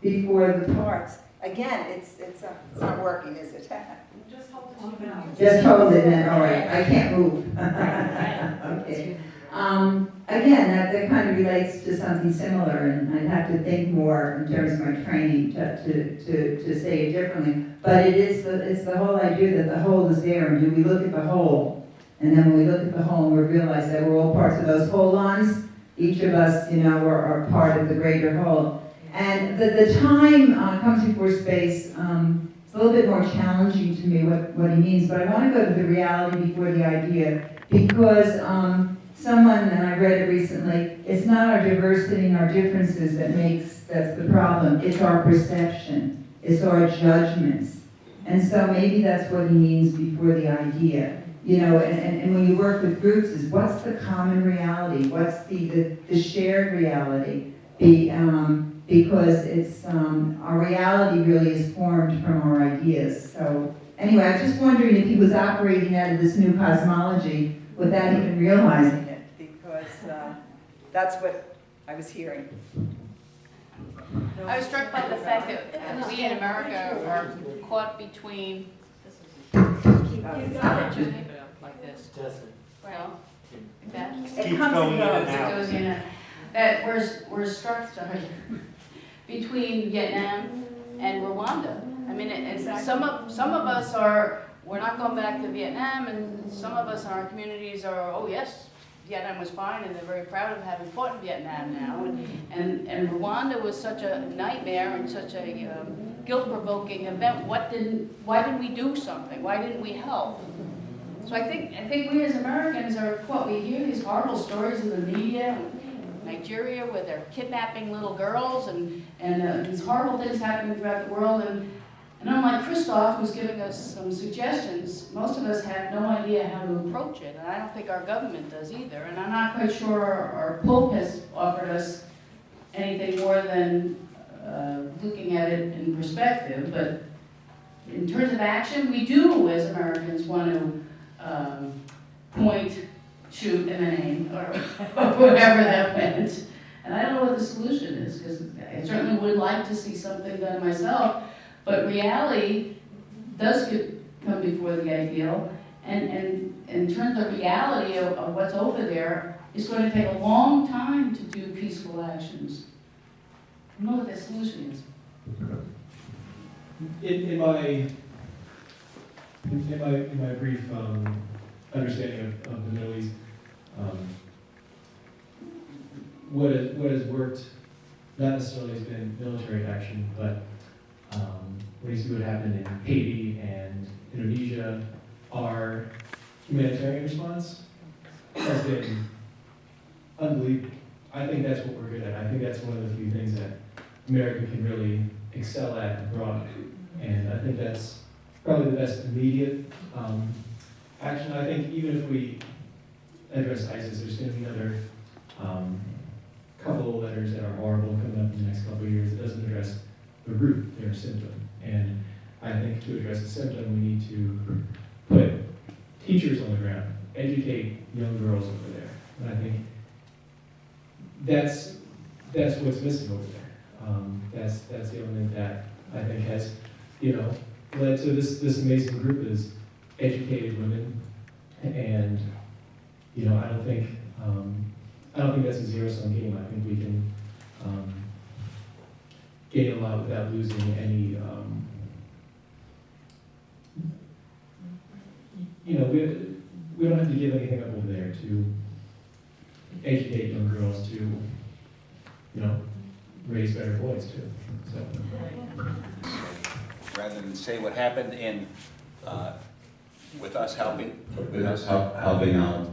before the parts. Again, it's not working, is it? Just hold it. Just hold it then, all right, I can't move. Okay. Again, that kind of relates to something similar, and I'd have to think more in terms of my training to say it differently. But it's the whole idea that the whole is there, and do we look at the whole? And then when we look at the whole, we realize that we're all parts of those whole lines. Each of us, you know, are part of the greater whole. And the time comes before space. It's a little bit more challenging to me what he means, but I want to go to the reality before the idea, because someone, and I read it recently, it's not our diversity and our differences that's the problem. It's our perception. It's our judgments. And so maybe that's what he means before the idea. You know, and when you work with groups, is what's the common reality? What's the shared reality? Because it's our reality really is formed from our ideas. So anyway, I was just wondering if he was operating out of this new cosmology without even realizing it, because that's what I was hearing. I was struck by the fact that we in America are caught between. Like this. Well, It comes and goes. It goes in and that we're struck between Vietnam and Rwanda. I mean, some of us we're not going back to Vietnam, and some of us in our communities are, oh yes, Vietnam was fine, and they're very proud of having fought in Vietnam now. And Rwanda was such a nightmare and such a guilt-provoking event. Why didn't we do something? Why didn't we help? So I think we as Americans are, we hear these horrible stories in the media, Nigeria, where they're kidnapping little girls, and these horrible things happening throughout the world, and And unlike Christoph, who's giving us some suggestions, most of us have no idea how to approach it, and I don't think our government does either. And I'm not quite sure our Pope has offered us anything more than looking at it in perspective. But in terms of action, we do, as Americans, want to point, shoot, and then aim, or whatever that meant. And I don't know what the solution is, because I certainly would like to see something done myself. But reality does come before the ideal, and in terms of reality of what's over there, it's going to take a long time to do peaceful actions. I don't know what the solution is. In my brief understanding of the Middle East, what has worked not necessarily has been military action, but when you see what happened in Haiti and Indonesia, our humanitarian response has been unbelievable. I think that's what we're good at. I think that's one of the few things that America can really excel at abroad. And I think that's probably the best immediate action. I think even if we address ISIS, there's going to be another couple of letters that are horrible coming up in the next couple of years. It doesn't address the root, their symptom. And I think to address the symptom, we need to put teachers on the ground, educate young girls over there. And I think that's what's missing over there. That's the element that I think has, led to this amazing group is educated women. And I don't think that's a zero-sum game. I think we can gain a lot without losing any. We don't have to give anything up over there to educate young girls to, raise better boys too. So. Rather than say what happened with us helping out,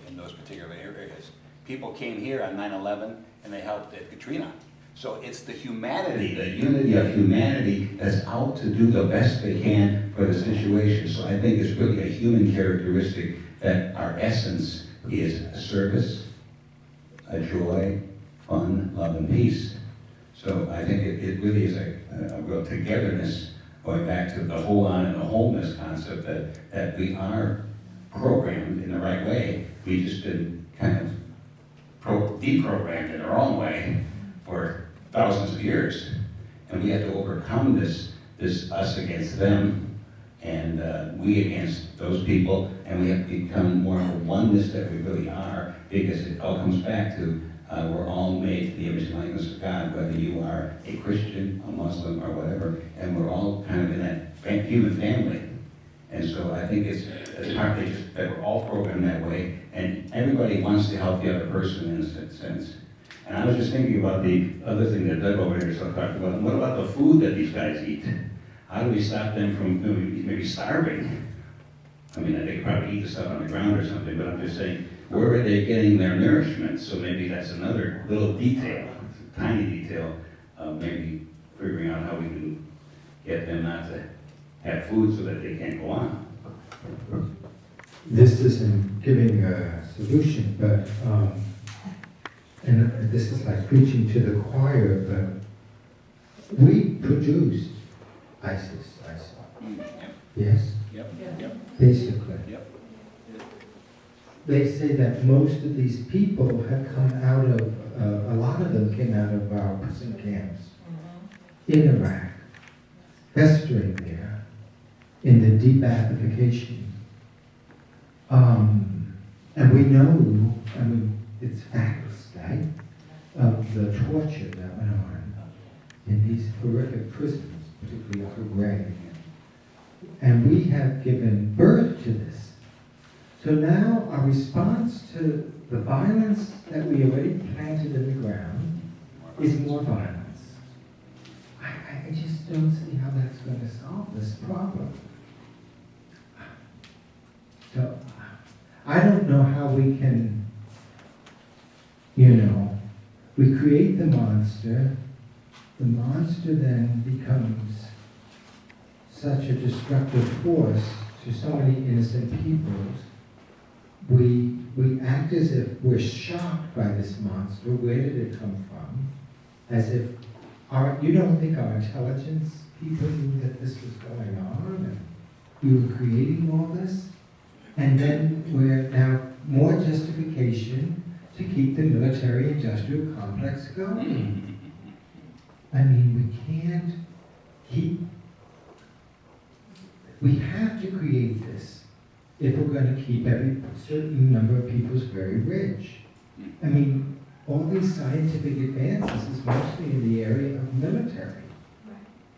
in those particular areas. People came here on 9/11 and they helped at Katrina. So it's the humanity, the unity of humanity that's out to do the best they can for the situation. So I think it's really a human characteristic that our essence is service, a joy, fun, love, and peace. So I think it really is a real togetherness, going back to the whole on and the wholeness concept that we are programmed in the right way. We've just been kind of deprogrammed in our own way for thousands of years. And we have to overcome this us against them, and we against those people, and we have to become more of the oneness that we really are, because it all comes back to we're all made to the image and likeness of God, whether you are a Christian, a Muslim, or whatever, and we're all kind of in that human family. And so I think it's partly just that we're all programmed that way, and everybody wants to help the other person in a sense. And I was just thinking about the other thing that Doug over here talked about. What about the food that these guys eat? How do we stop them from maybe starving? I mean, they could probably eat the stuff on the ground or something, but I'm just saying, where are they getting their nourishment? So maybe that's another little detail, tiny detail, of maybe figuring out how we can get them not to have food so that they can't go on. This isn't giving a solution, but and this is like preaching to the choir, but we produced ISIS. Yes? Yep. Basically. Yep. They say that most of these people have come out of, a lot of them came out of our prison camps in Iraq, festering there in the de-Baathification. And we know, it's facts, right, of the torture that went on in these horrific prisons, particularly Abu Ghraib. And we have given birth to this. So now our response to the violence that we already planted in the ground is more violence. I just don't see how that's going to solve this problem. So I don't know how we can, we create the monster then becomes such a destructive force to so many innocent peoples, we act as if we're shocked by this monster. Where did it come from? As if you don't think our intelligence people knew that this was going on and we were creating all this? And then we're now more justification to keep the military-industrial complex going. I mean, we have to create this if we're going to keep every certain number of people very rich. I mean, all these scientific advances is mostly in the area of military.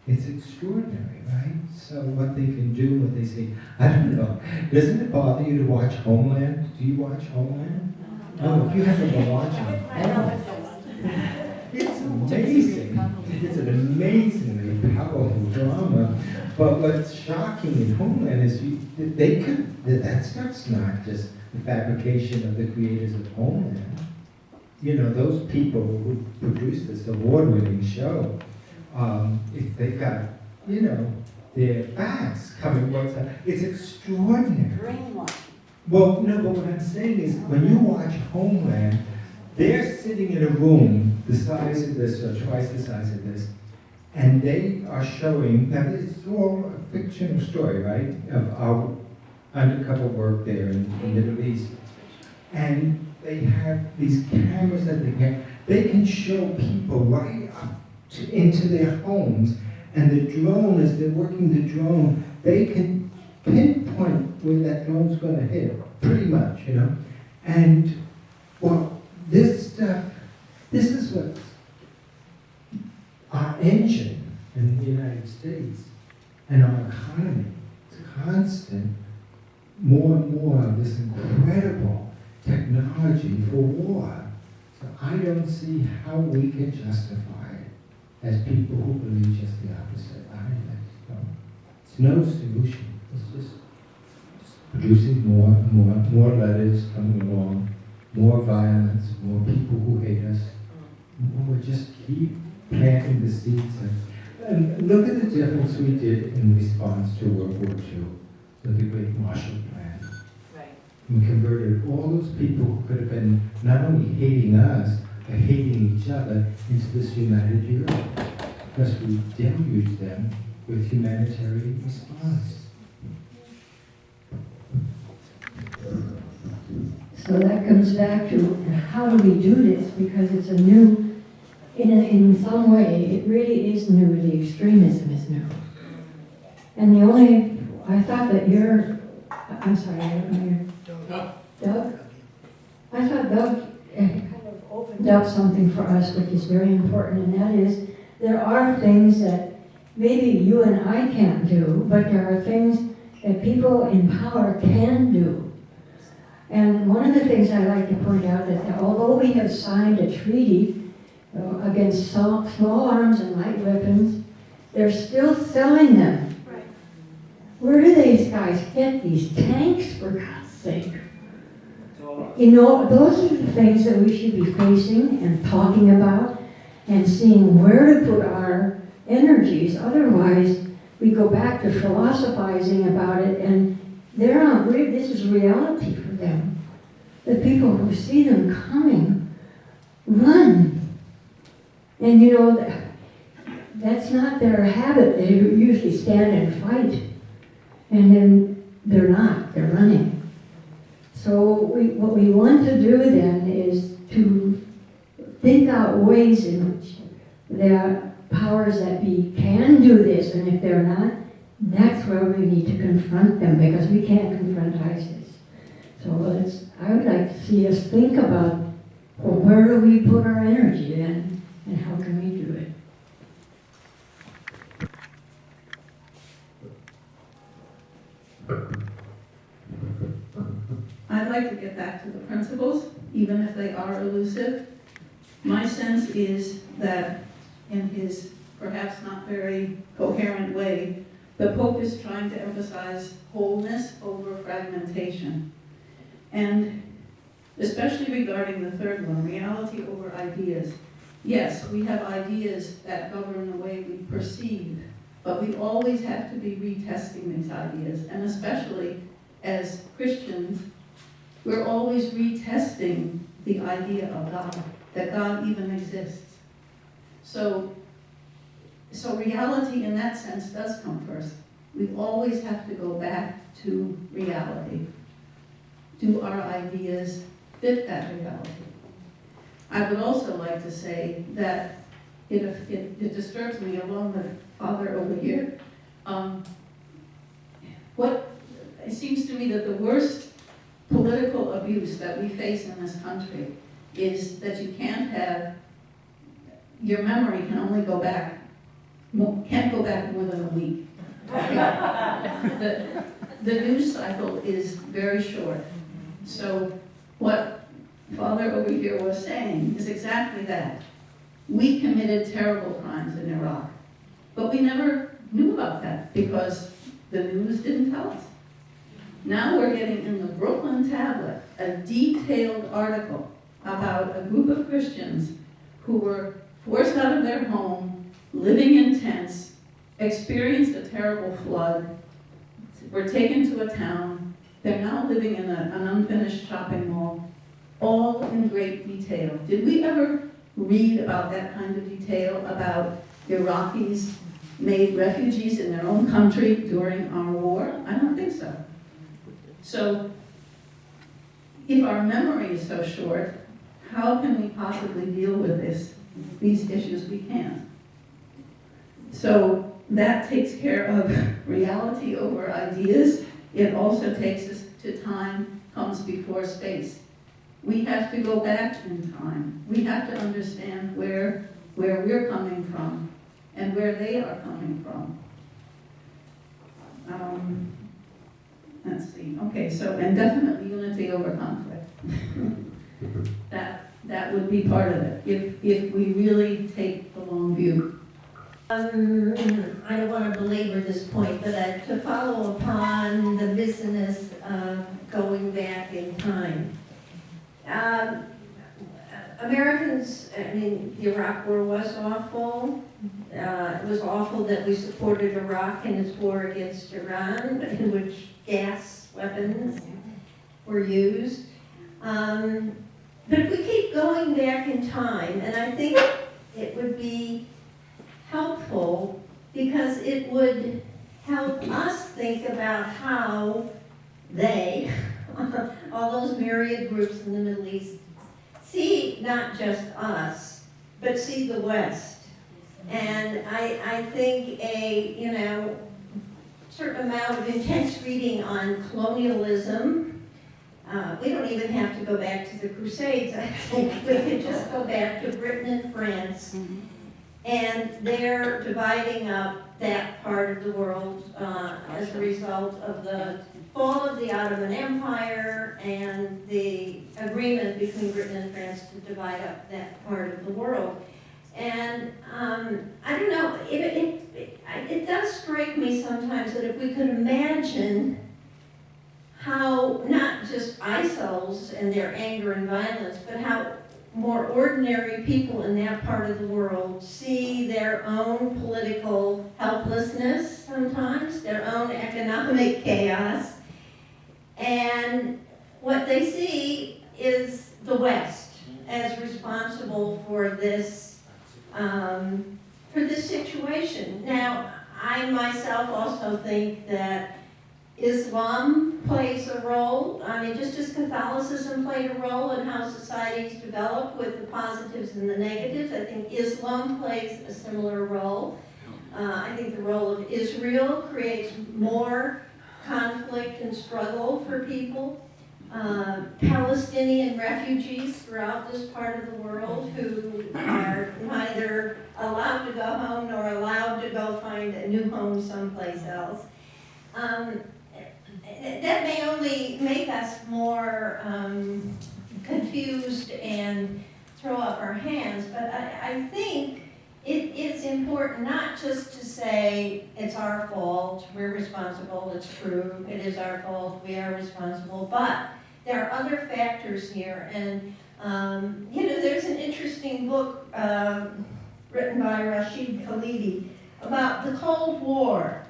It's extraordinary, right? So what they can do, what they say, I don't know. Doesn't it bother you to watch Homeland? Do you watch Homeland? No, if you haven't been watching, it's amazing. It's an amazingly powerful drama. But what's shocking in Homeland is that stuff's not just the fabrication of the creators of Homeland. You know, those people who produced this award-winning show, if they've got, you know, their facts coming once out, it's extraordinary. Brainwashing. Well, no, but what I'm saying is, when you watch Homeland, they're sitting in a room the size of this, or twice the size of this, and they are showing, now it's all a fictional story, right, of our undercover work there in the Middle East. And they have these cameras that they can show people right up into their homes, and the drone, as they're working the drone, they can pinpoint where that drone's going to hit, pretty much, you know. And, well, this stuff, this is what our engine in the United States and our economy, it's constant, more and more of this incredible technology for war. So I don't see how we can justify it as people who believe just the opposite. It's no solution. It's just producing more and more letters coming along, more violence, more people who hate us. We just keep planting the seeds. And look at the difference we did in response to World War II with the Great Marshall Plan. Right. We converted all those people who could have been not only hating us, but hating each other into this united Europe. Because we deluged them with humanitarian response. So that comes back to how do we do this? Because it's a new, in some way, it really is new. The extremism is new. And the only, I thought that I'm sorry, I don't know your, Doug? I thought Doug kind of opened up something for us which is very important, and that is there are things that maybe you and I can't do, but there are things that people in power can do. And one of the things I like to point out is that although we have signed a treaty against small arms and light weapons, they're still selling them. Right. Where do these guys get these tanks, for God's sake? You know, those are the things that we should be facing and talking about and seeing where to put our energies. Otherwise, we go back to philosophizing about it, and they're not this is reality for them. The people who see them coming run. And you know, that's not their habit. They usually stand and fight. And then they're running. So what we want to do then is to think out ways in which there are powers that be can do this, and if they're not, that's where we need to confront them, because we can't confront ISIS. So I would like to see us think about, well, where do we put our energy in, and how can we do it? I'd like to get back to the principles, even if they are elusive. My sense is that in his perhaps not very coherent way, the Pope is trying to emphasize wholeness over fragmentation. And especially regarding the third one, reality over ideas. Yes, we have ideas that govern the way we perceive but we always have to be retesting these ideas, and especially as Christians, we're always retesting the idea of God, that God even exists. So reality in that sense does come first. We always have to go back to reality. Do our ideas fit that reality? I would also like to say that it disturbs me, along with Father over here. It seems to me that the worst political abuse that we face in this country is that you can't have, your memory can only go back, can't go back more than a week. The news cycle is very short. So what Father over here was saying is exactly that. We committed terrible crimes in Iraq, but we never knew about that because the news didn't tell us. Now we're getting in the Brooklyn Tablet a detailed article about a group of Christians who were forced out of their home, living in tents, experienced a terrible flood, were taken to a town. They're now living in an unfinished shopping mall, all in great detail. Did we ever read about that kind of detail about Iraqis made refugees in their own country during our war? I don't think so. So, if our memory is so short, how can we possibly deal with these issues? We can't. So that takes care of reality over ideas. It also takes us to time comes before space. We have to go back in time. We have to understand where we're coming from and where they are coming from. Let's see. Okay, so, and definitely unity over conflict. That would be part of it, if we really take the long view. I don't want to belabor this point, but to follow upon the business of going back in time. Americans, I mean, the Iraq War was awful. It was awful that we supported Iraq in its war against Iran, in which gas weapons were used. But if we keep going back in time, and I think it would be helpful because it would help us think about how they, all those myriad groups in the Middle East, see not just us, but see the West. And I think a certain amount of intense reading on colonialism. We don't even have to go back to the Crusades. I think we could just go back to Britain and France. And they're dividing up that part of the world as a result of the fall of the Ottoman Empire and the agreement between Britain and France to divide up that part of the world. And I don't know, it does strike me sometimes that if we could imagine how not just ISILs and their anger and violence, but how more ordinary people in that part of the world see their own political helplessness sometimes, their own economic chaos, and what they see is the West as responsible for this situation. Now, I myself also think that Islam plays a role. I mean, just as Catholicism played a role in how societies develop with the positives and the negatives, I think Islam plays a similar role. I think the role of Israel creates more conflict and struggle for people. Palestinian refugees throughout this part of the world who are neither allowed to go home nor allowed to go find a new home someplace else. That may only make us more confused and throw up our hands, but I think it's important not just to say it's our fault, we're responsible, it's true, it is our fault, we are responsible, but there are other factors here. And there's an interesting book written by Rashid Khalidi about the Cold War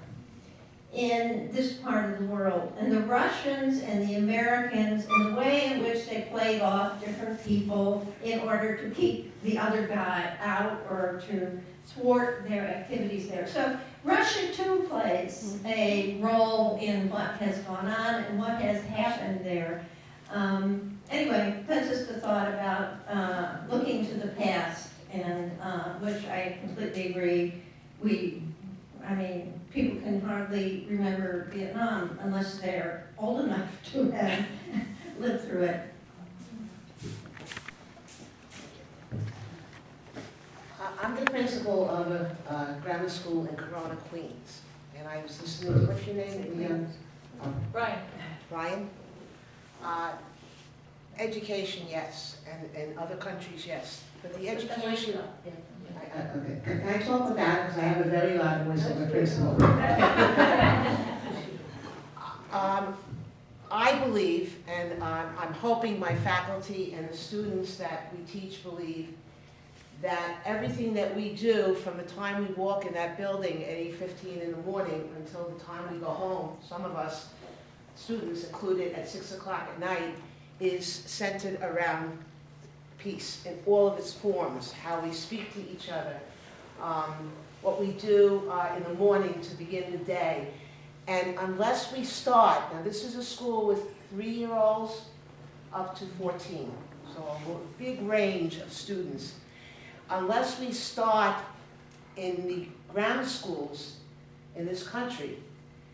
in this part of the world, and the Russians and the Americans, and the way in which they played off different people in order to keep the other guy out or to thwart their activities there. So Russia too plays a role in what has gone on and what has happened there. Anyway, that's just a thought about looking to the past, and which I completely agree. I mean, people can hardly remember Vietnam unless they're old enough to have lived through it. I'm the principal of a grammar school in Corona, Queens. And I was listening to, what's your name? Brian. Brian? Education, yes, and in other countries, yes. But the education... Okay, can I talk about that? Because I have a very loud voice as a principal. I believe, and I'm hoping my faculty and the students that we teach believe, that everything that we do from the time we walk in that building at 8:15 in the morning until the time we go home, some of us students included at 6 o'clock at night, is centered around peace in all of its forms, how we speak to each other, what we do in the morning to begin the day. And unless we start, now this is a school with 3-year-olds up to 14, so a big range of students. Unless we start in the grammar schools in this country,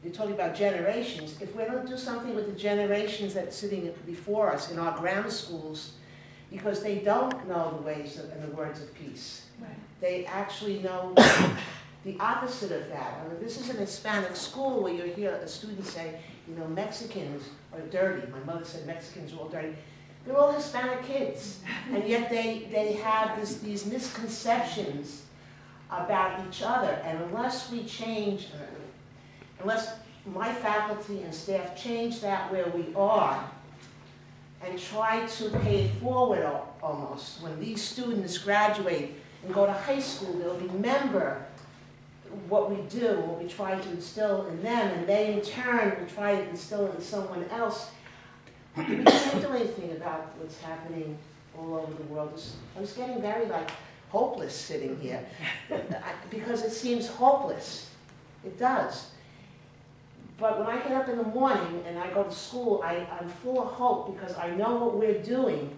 you're talking about generations, if we don't do something with the generations that's sitting before us in our grammar schools, because they don't know the ways and the words of peace. Right. They actually know the opposite of that. I mean, this is an Hispanic school where you hear a student say, you know, Mexicans are dirty. My mother said Mexicans are all dirty. They're all Hispanic kids, and yet they have these misconceptions about each other, and unless we change, unless my faculty and staff change that where we are, and try to pay it forward almost, when these students graduate and go to high school, they'll remember what we do, what we try to instill in them, and they in turn will try to instill in someone else. We can't do anything about what's happening all over the world. I was getting very hopeless sitting here because it seems hopeless. It does. But when I get up in the morning and I go to school, I'm full of hope because I know what we're doing,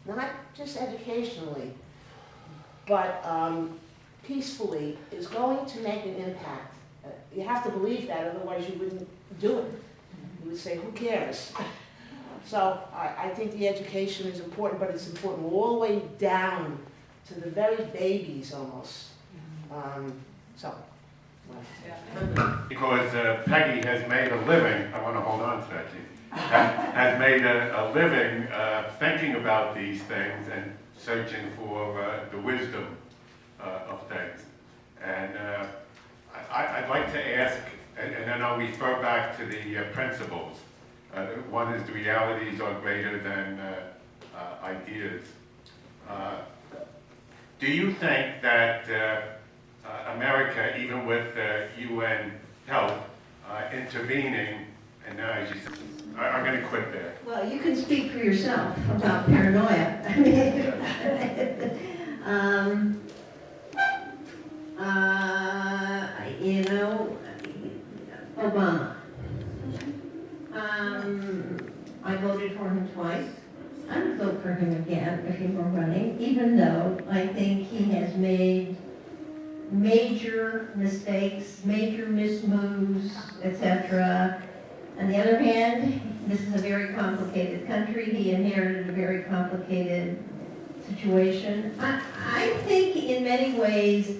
not just educationally, but peacefully, is going to make an impact. You have to believe that, otherwise you wouldn't do it. You would say, who cares? So I think the education is important, but it's important all the way down to the very babies almost. Because Peggy has made a living, I want to hold on to that, Chief, has made a living thinking about these things and searching for the wisdom of things. And I'd like to ask, and then I'll refer back to the principles. One is the realities are greater than ideas. Do you think that America, even with UN help, intervening, and now as you said, I'm going to quit there. Well, you can speak for yourself about paranoia. You know, Obama. I voted for him twice. I would vote for him again if he were running, even though I think he has made major mistakes, major mismoves, etc. On the other hand, this is a very complicated country. He inherited a very complicated situation. I think in many ways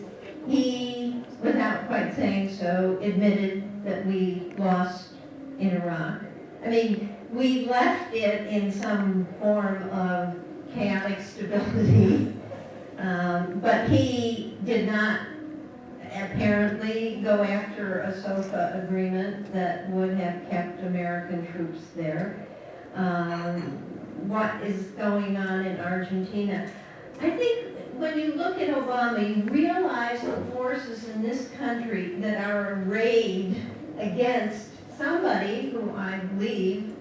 he, without quite saying so, admitted that we lost in Iraq. I mean, we left it in some form of chaotic stability, but he did not apparently go after a SOFA agreement that would have kept American troops there. What is going on in Argentina? I think when you look at Obama, you realize the forces in this country that are arrayed against somebody who I believe,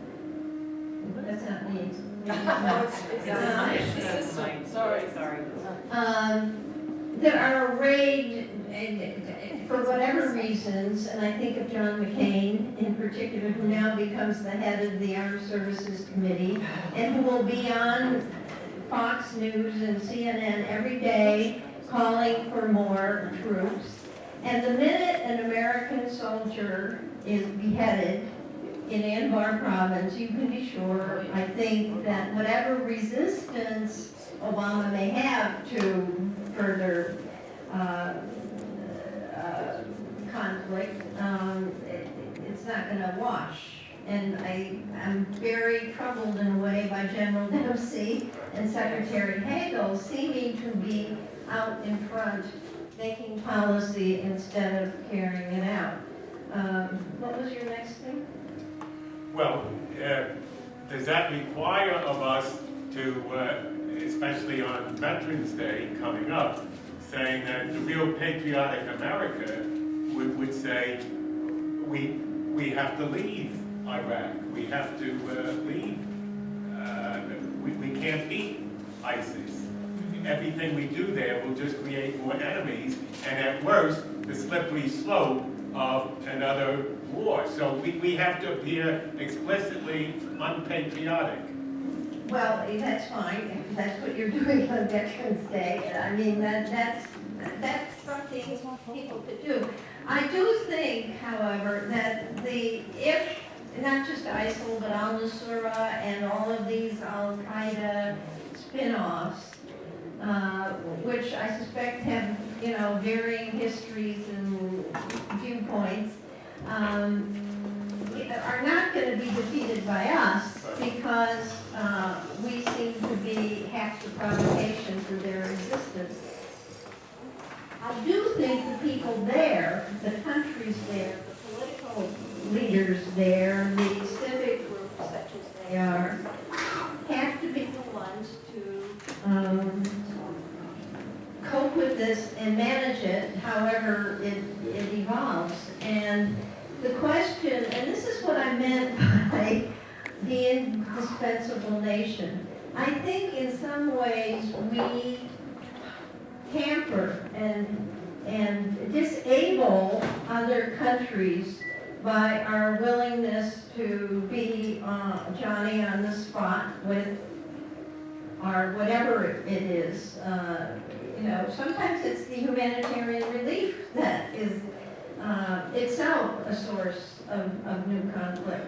that's not me. It's the system. Sorry. That are arrayed for whatever reasons, and I think of John McCain in particular, who now becomes the head of the Armed Services Committee, and who will be on Fox News and CNN every day calling for more troops. And the minute an American soldier is beheaded in Anbar province, you can be sure, I think, that whatever resistance Obama may have to further conflict, it's not going to wash. And I'm very troubled in a way by General Dempsey and Secretary Hagel seeming to be out in front making policy instead of carrying it out. What was your next thing? Well, does that require of us to, especially on Veterans Day coming up, saying that the real patriotic America would say, we have to leave Iraq, we have to leave, we can't beat ISIS. Everything we do there will just create more enemies, and at worst, the slippery slope of another war. So we have to appear explicitly unpatriotic. Well, that's fine, if that's what you're doing on Veterans Day. I mean, that's something people could do. I do think, however, that if not just ISIL, but al-Nusra and all of these al-Qaeda spin-offs, which I suspect have, varying histories and viewpoints, are not going to be defeated by us because we seem to be half the provocation for their existence. I do think the people there, the countries there, the political leaders there, the civic groups such as they are, have to be the ones to cope with this and manage it however it evolves. And the question, and this is what I meant by the indispensable nation, I think in some ways we hamper and disable other countries by our willingness to be Johnny on the spot with our whatever it is. Sometimes it's the humanitarian relief that is itself a source of new conflict.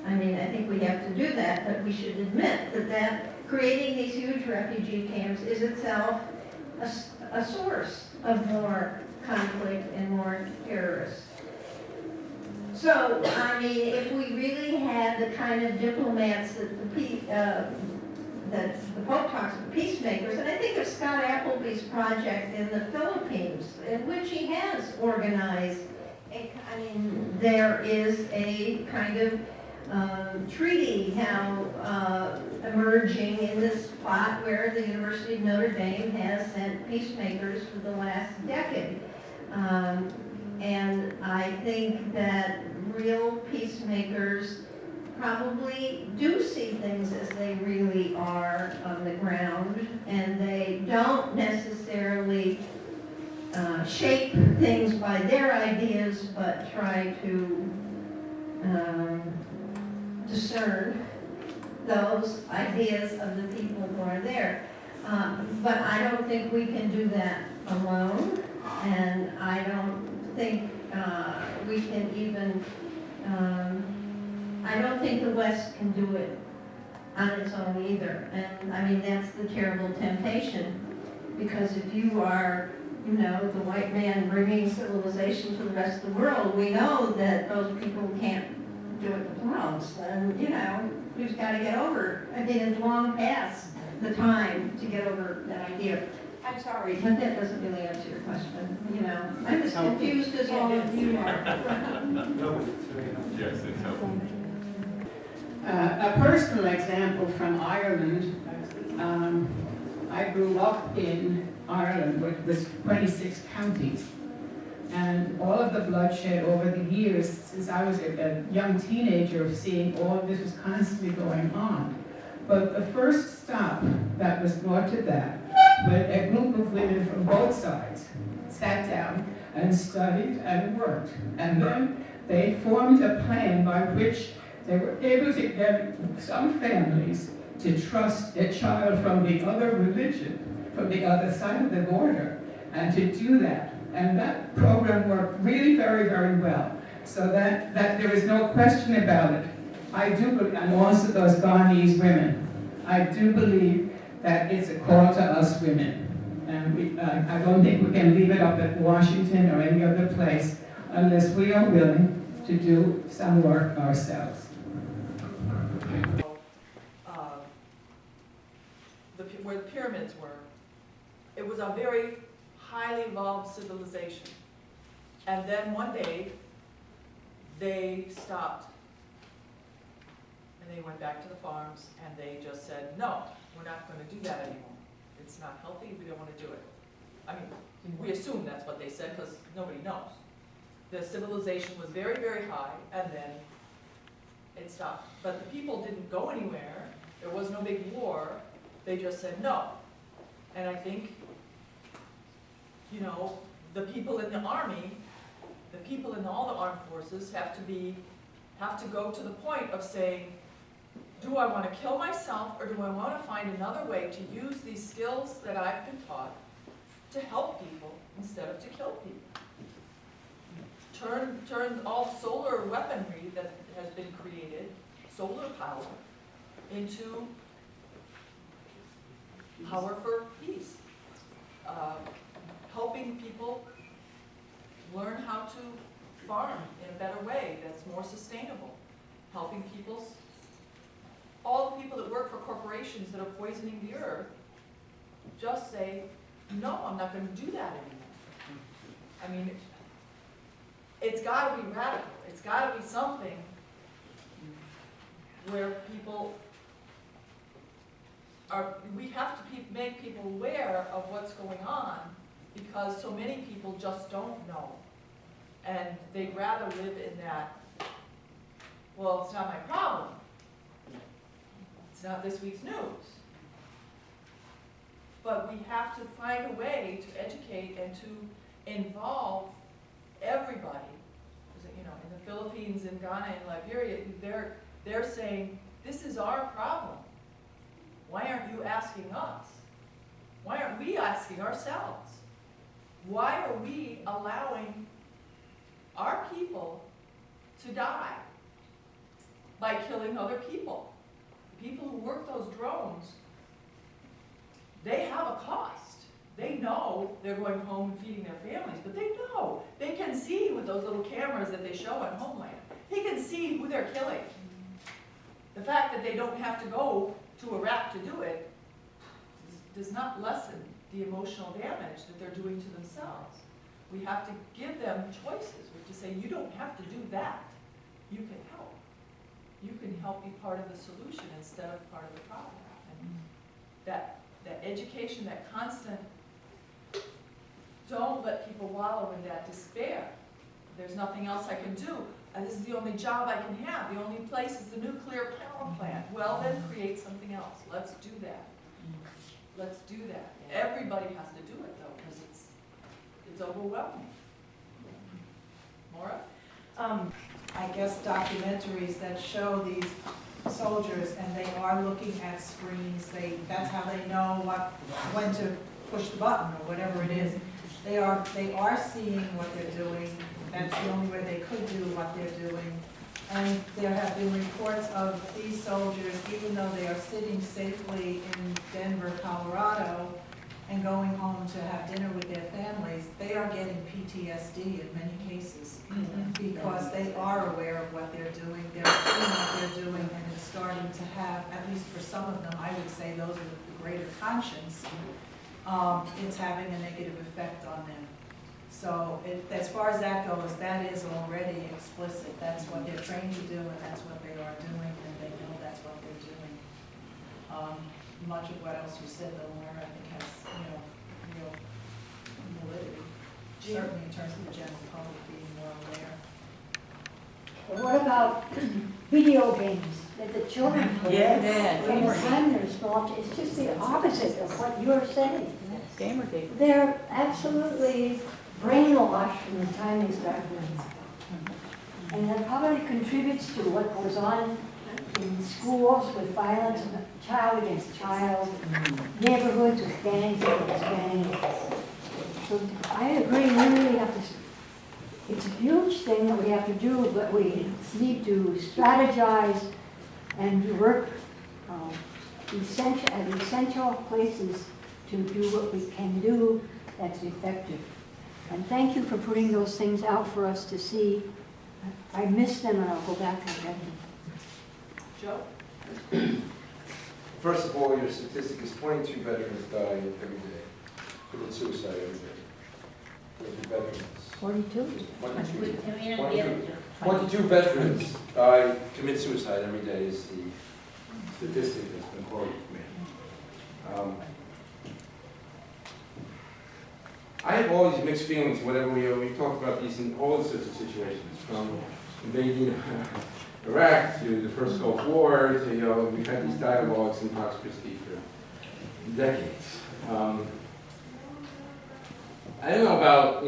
I mean, I think we have to do that, but we should admit that creating these huge refugee camps is itself a source of more conflict and more terrorists. So, I mean, if we really had the kind of diplomats that the Pope talks of, peacemakers, and I think of Scott Appleby's project in the Philippines, in which he has organized, there is a kind of treaty now emerging in this plot where the University of Notre Dame has sent peacemakers for the last decade. And I think that real peacemakers probably do see things as they really are on the ground, and they don't necessarily shape things by their ideas, but try to discern those ideas of the people who are there. But I don't think we can do that alone, and I don't think we can even, I don't think the West can do it on its own either. And I mean, that's the terrible temptation, because if you are, the white man bringing civilization to the rest of the world, we know that those people can't do it themselves. And, we've got to get over, it's long past the time to get over that idea. I'm sorry, but that doesn't really answer your question, I'm as confused as all of you are. Yes, it's helpful. A personal example from Ireland. I grew up in Ireland was 26 counties. And all of the bloodshed over the years, since I was a young teenager, of seeing all of this was constantly going on. But the first stop that was brought to that, when a group of women from both sides sat down and studied and worked. And then they formed a plan by which they were able to get some families to trust a child from the other religion, from the other side of the border, and to do that. And that program worked really very, very well. So that there is no question about it. I do believe, and also those Ghanese women, I do believe that it's a call to us women. And I don't think we can leave it up at Washington or any other place unless we are willing to do some work ourselves. Where the pyramids were, it was a very highly evolved civilization. And then one day, they stopped. And they went back to the farms, and they just said, no, we're not going to do that anymore. It's not healthy, we don't want to do it. I mean, we assume that's what they said, because nobody knows. The civilization was very, very high, and then it stopped. But the people didn't go anywhere. There was no big war. They just said no. And I think, you know, the people in the army, the people in all the armed forces have to go to the point of saying, do I want to kill myself, or do I want to find another way to use these skills that I've been taught to help people instead of to kill people? Turn all solar weaponry that has been created, solar power, into power for peace. Helping people learn how to farm in a better way that's more sustainable. Helping people, all the people that work for corporations that are poisoning the earth, just say, no, I'm not going to do that anymore. I mean, it's got to be radical. It's got to be something where people are, we have to make people aware of what's going on, because so many people just don't know. And they'd rather live in that, well, it's not my problem. It's not this week's news. But we have to find a way to educate and to involve everybody. You know, in the Philippines, in Ghana, in Liberia, they're saying, this is our problem. Why aren't you asking us? Why aren't we asking ourselves? Why are we allowing our people to die by killing other people? The people who work those drones, they have a cost. They know they're going home and feeding their families, but they know. They can see with those little cameras that they show on Homeland. They can see who they're killing. The fact that they don't have to go to Iraq to do it does not lessen the emotional damage that they're doing to themselves. We have to give them choices. We have to say, you don't have to do that. You can help. You can help be part of the solution instead of part of the problem. And that education, that constant, don't let people wallow in that despair. There's nothing else I can do. This is the only job I can have. The only place is the nuclear power plant. Well, then create something else. Let's do that. Let's do that. Everybody has to do it, though, because it's overwhelming. Maura? I guess documentaries that show these soldiers, and they are looking at screens. That's how they know when to push the button or whatever it is. They are seeing what they're doing. That's the only way they could do what they're doing. And there have been reports of these soldiers, even though they are sitting safely in Denver, Colorado, and going home to have dinner with their families, they are getting PTSD in many cases because they are aware of what they're doing, they're seeing what they're doing, and it's starting to have, at least for some of them, I would say those with the greater conscience, it's having a negative effect on them. So as far as that goes, that is already explicit. That's what they're trained to do, and that's what they are doing, and they know that's what they're doing. Much of what else you said, though, Laura, I think has, real validity, certainly in terms of the general public being more aware. What about video games that the children play? Yeah, From the time they're small, it's just the opposite of what you're saying. Gamergate. They're absolutely brainwashed from the time they start playing. And that probably contributes to what goes on in schools with violence, child against child, neighborhoods with gangs against gangs. So I agree, we really have to, it's a huge thing that we have to do, but we need to strategize and work at essential places to do what we can do that's effective. And thank you for putting those things out for us to see. I miss them and I'll go back and get them. Joe? First of all, your statistic is 22 veterans die every day, commit suicide every day. 22 veterans. 42? 22 veterans die, commit suicide every day is the statistic that's been quoted to me. I have all these mixed feelings whenever we talk about these in all sorts of situations, from invading Iraq to the first Gulf War to, we've had these dialogues in Pax Christi for decades. I don't know about,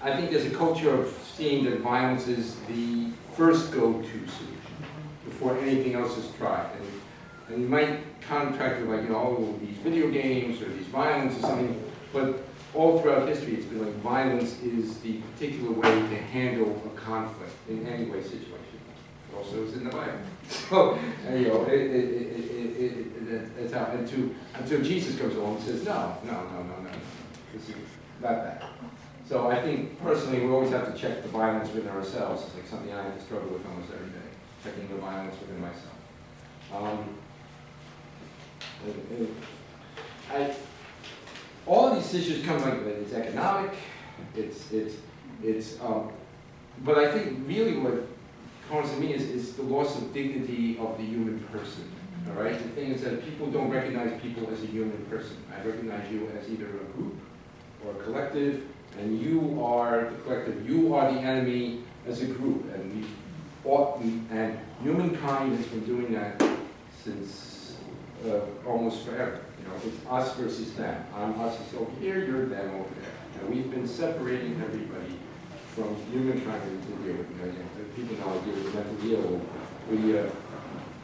I think there's a culture of seeing that violence is the first go-to solution before anything else is tried. And you might contract it like, these video games or these violence or something, but all throughout history it's been like violence is the particular way to handle a conflict in any way situation. Also, it's in the Bible. So, that's how, until Jesus comes along and says, no, this is not that. So I think, personally, we always have to check the violence within ourselves. It's like something I have to struggle with almost every day, checking the violence within myself. All of these issues come like that. It's economic, but I think really what comes to me is the loss of dignity of the human person. All right. The thing is that people don't recognize people as a human person. I recognize you as either a group or a collective, and you are the collective. You are the enemy as a group, and and humankind has been doing that since almost forever. It's us versus them. I'm us over here, you're them over there. And we've been separating everybody from humankind to deal with. People know I deal with mentally ill.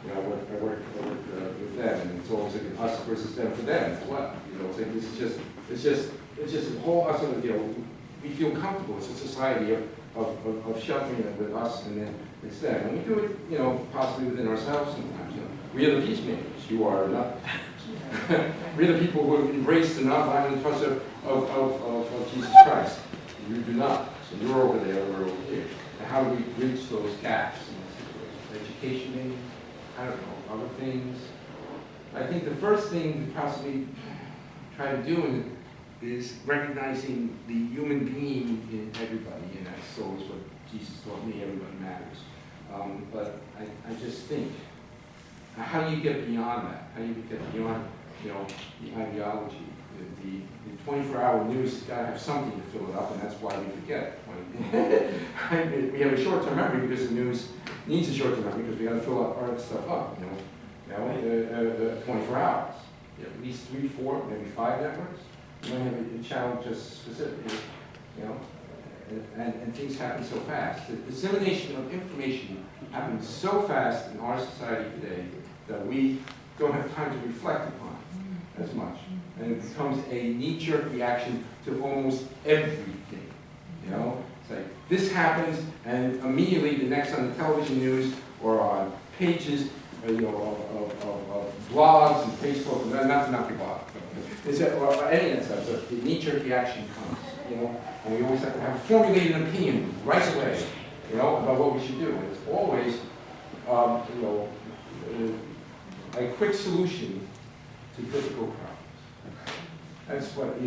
I work with them, and it's always like an us versus them for them as well. It's like it's just a whole us of we feel comfortable. It's a society of sheltering it with us, and then it's them. And we do it, possibly within ourselves sometimes. We are the peacemakers. You are not. We're the people who embrace the nonviolent touch of Jesus Christ. You do not. So you're over there, we're over here. And how do we bridge those gaps in this situation? Education, maybe? I don't know, other things. I think the first thing to possibly try to do is recognizing the human being in everybody, and that's always what Jesus taught me, everybody matters. But I just think, how do you get beyond that? How do you get beyond, the ideology? The 24-hour news has got to have something to fill it up, and that's why we forget. We have a short-term memory because the news needs a short-term memory because we got to fill up our stuff up. 24 hours. At least 3, 4, maybe 5 networks. You might have a channel just specifically, and things happen so fast. The dissemination of information happens so fast in our society today that we don't have time to reflect upon it as much. And it becomes a knee-jerk reaction to almost everything. It's like, this happens, and immediately the next on the television news or on pages of blogs and Facebook, and not the blog, or any of that stuff. So the knee-jerk reaction comes, and we always have to have a formulated opinion right away, about what we should do. And it's always, a quick solution to difficult problems. That's what, I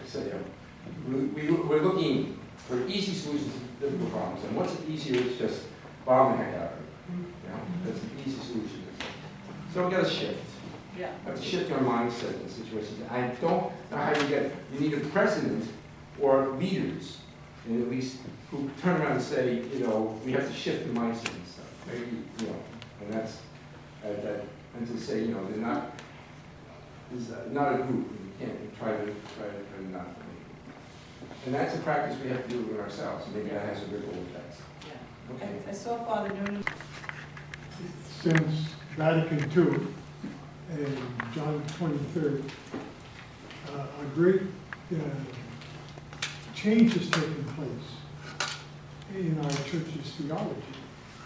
say, we're looking for easy solutions to difficult problems. And what's easier is just bomb the heck out of it. That's an easy solution. So we got to shift. Yeah. We have to shift our mindset in situations. I don't know how you need a president or leaders, and at least who turn around and say, we have to shift the mindset and stuff. Maybe, and that's, and to say, they're not, is not a group, and you can't try to not. And that's a practice we have to do with ourselves, and maybe that has a ripple effect. Yeah. Okay. I saw Father Noonan. Since Vatican II and John XXIII, a great change has taken place in our church's theology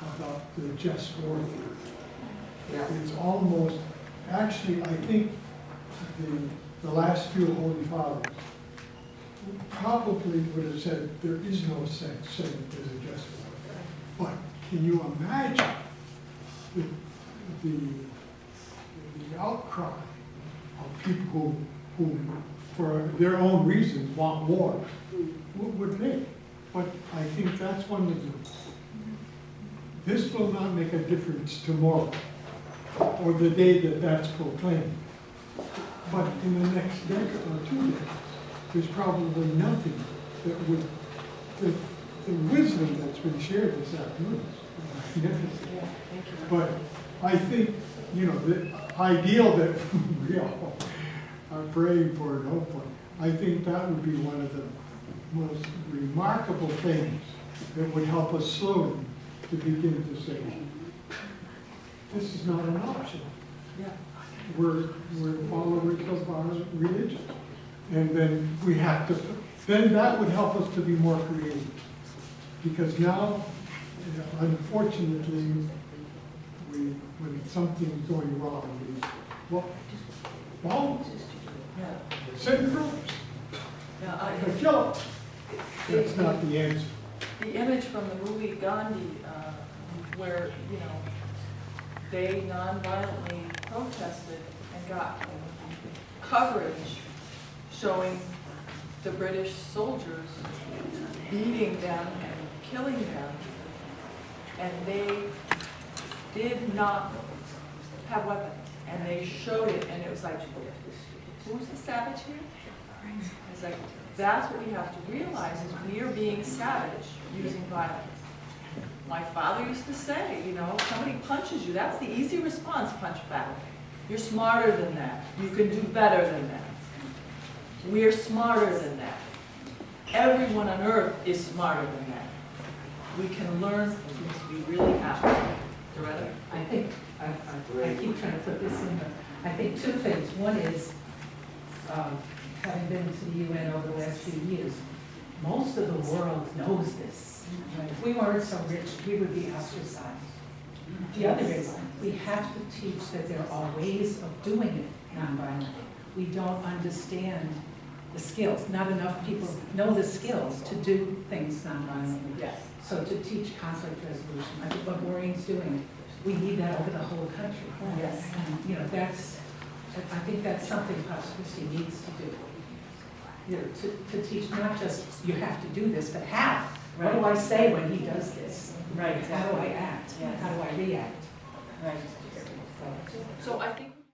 about the just warfare. Yeah. It's almost, actually, I think the last few Holy Fathers probably would have said there is no such thing as a just warfare. But can you imagine the outcry of people who, for their own reasons, want war? What would they? But I think that's one of the, this will not make a difference tomorrow or the day that that's proclaimed. But in the next decade or 2 decades, there's probably nothing that would, the wisdom that's been shared this afternoon is magnificent. Yeah, thank you. But I think, the ideal that we all are praying for and hope for, I think that would be one of the most remarkable things that would help us slowly to begin to say, this is not an option. Yeah. We're followers of our religion. And then we have to, then that would help us to be more creative. Because now, unfortunately, when something's going wrong, Yeah. send troops, Yeah, kill them. That's not the answer. the image from the movie Gandhi, where, they non-violently protested and got coverage showing the British soldiers beating them and killing them, and they did not have weapons, and they showed it, and it was like, who's the savage here? It's like, that's what we have to realize, is we are being savage using violence. My father used to say, somebody punches you, that's the easy response, punch back. You're smarter than that. You can do better than that. We're smarter than that. Everyone on earth is smarter than that. We can learn things, we really have to. Doretta? I think, I keep trying to put this in there. I think two things. One is, having been to the UN over the last few years, most of the world knows this. If we weren't so rich, we would be ostracized. The other is, we have to teach that there are ways of doing it nonviolently. We don't understand the skills. Not enough people know the skills to do things nonviolently. Yes. So to teach conflict resolution, I think what Maureen's doing, we need that over the whole country. Yes. And, I think that's something Pax Christi needs to do. To teach not just, you have to do this, but how. What do I say when he does this? Right. How do I act? Yes. How do I react? Right. So I think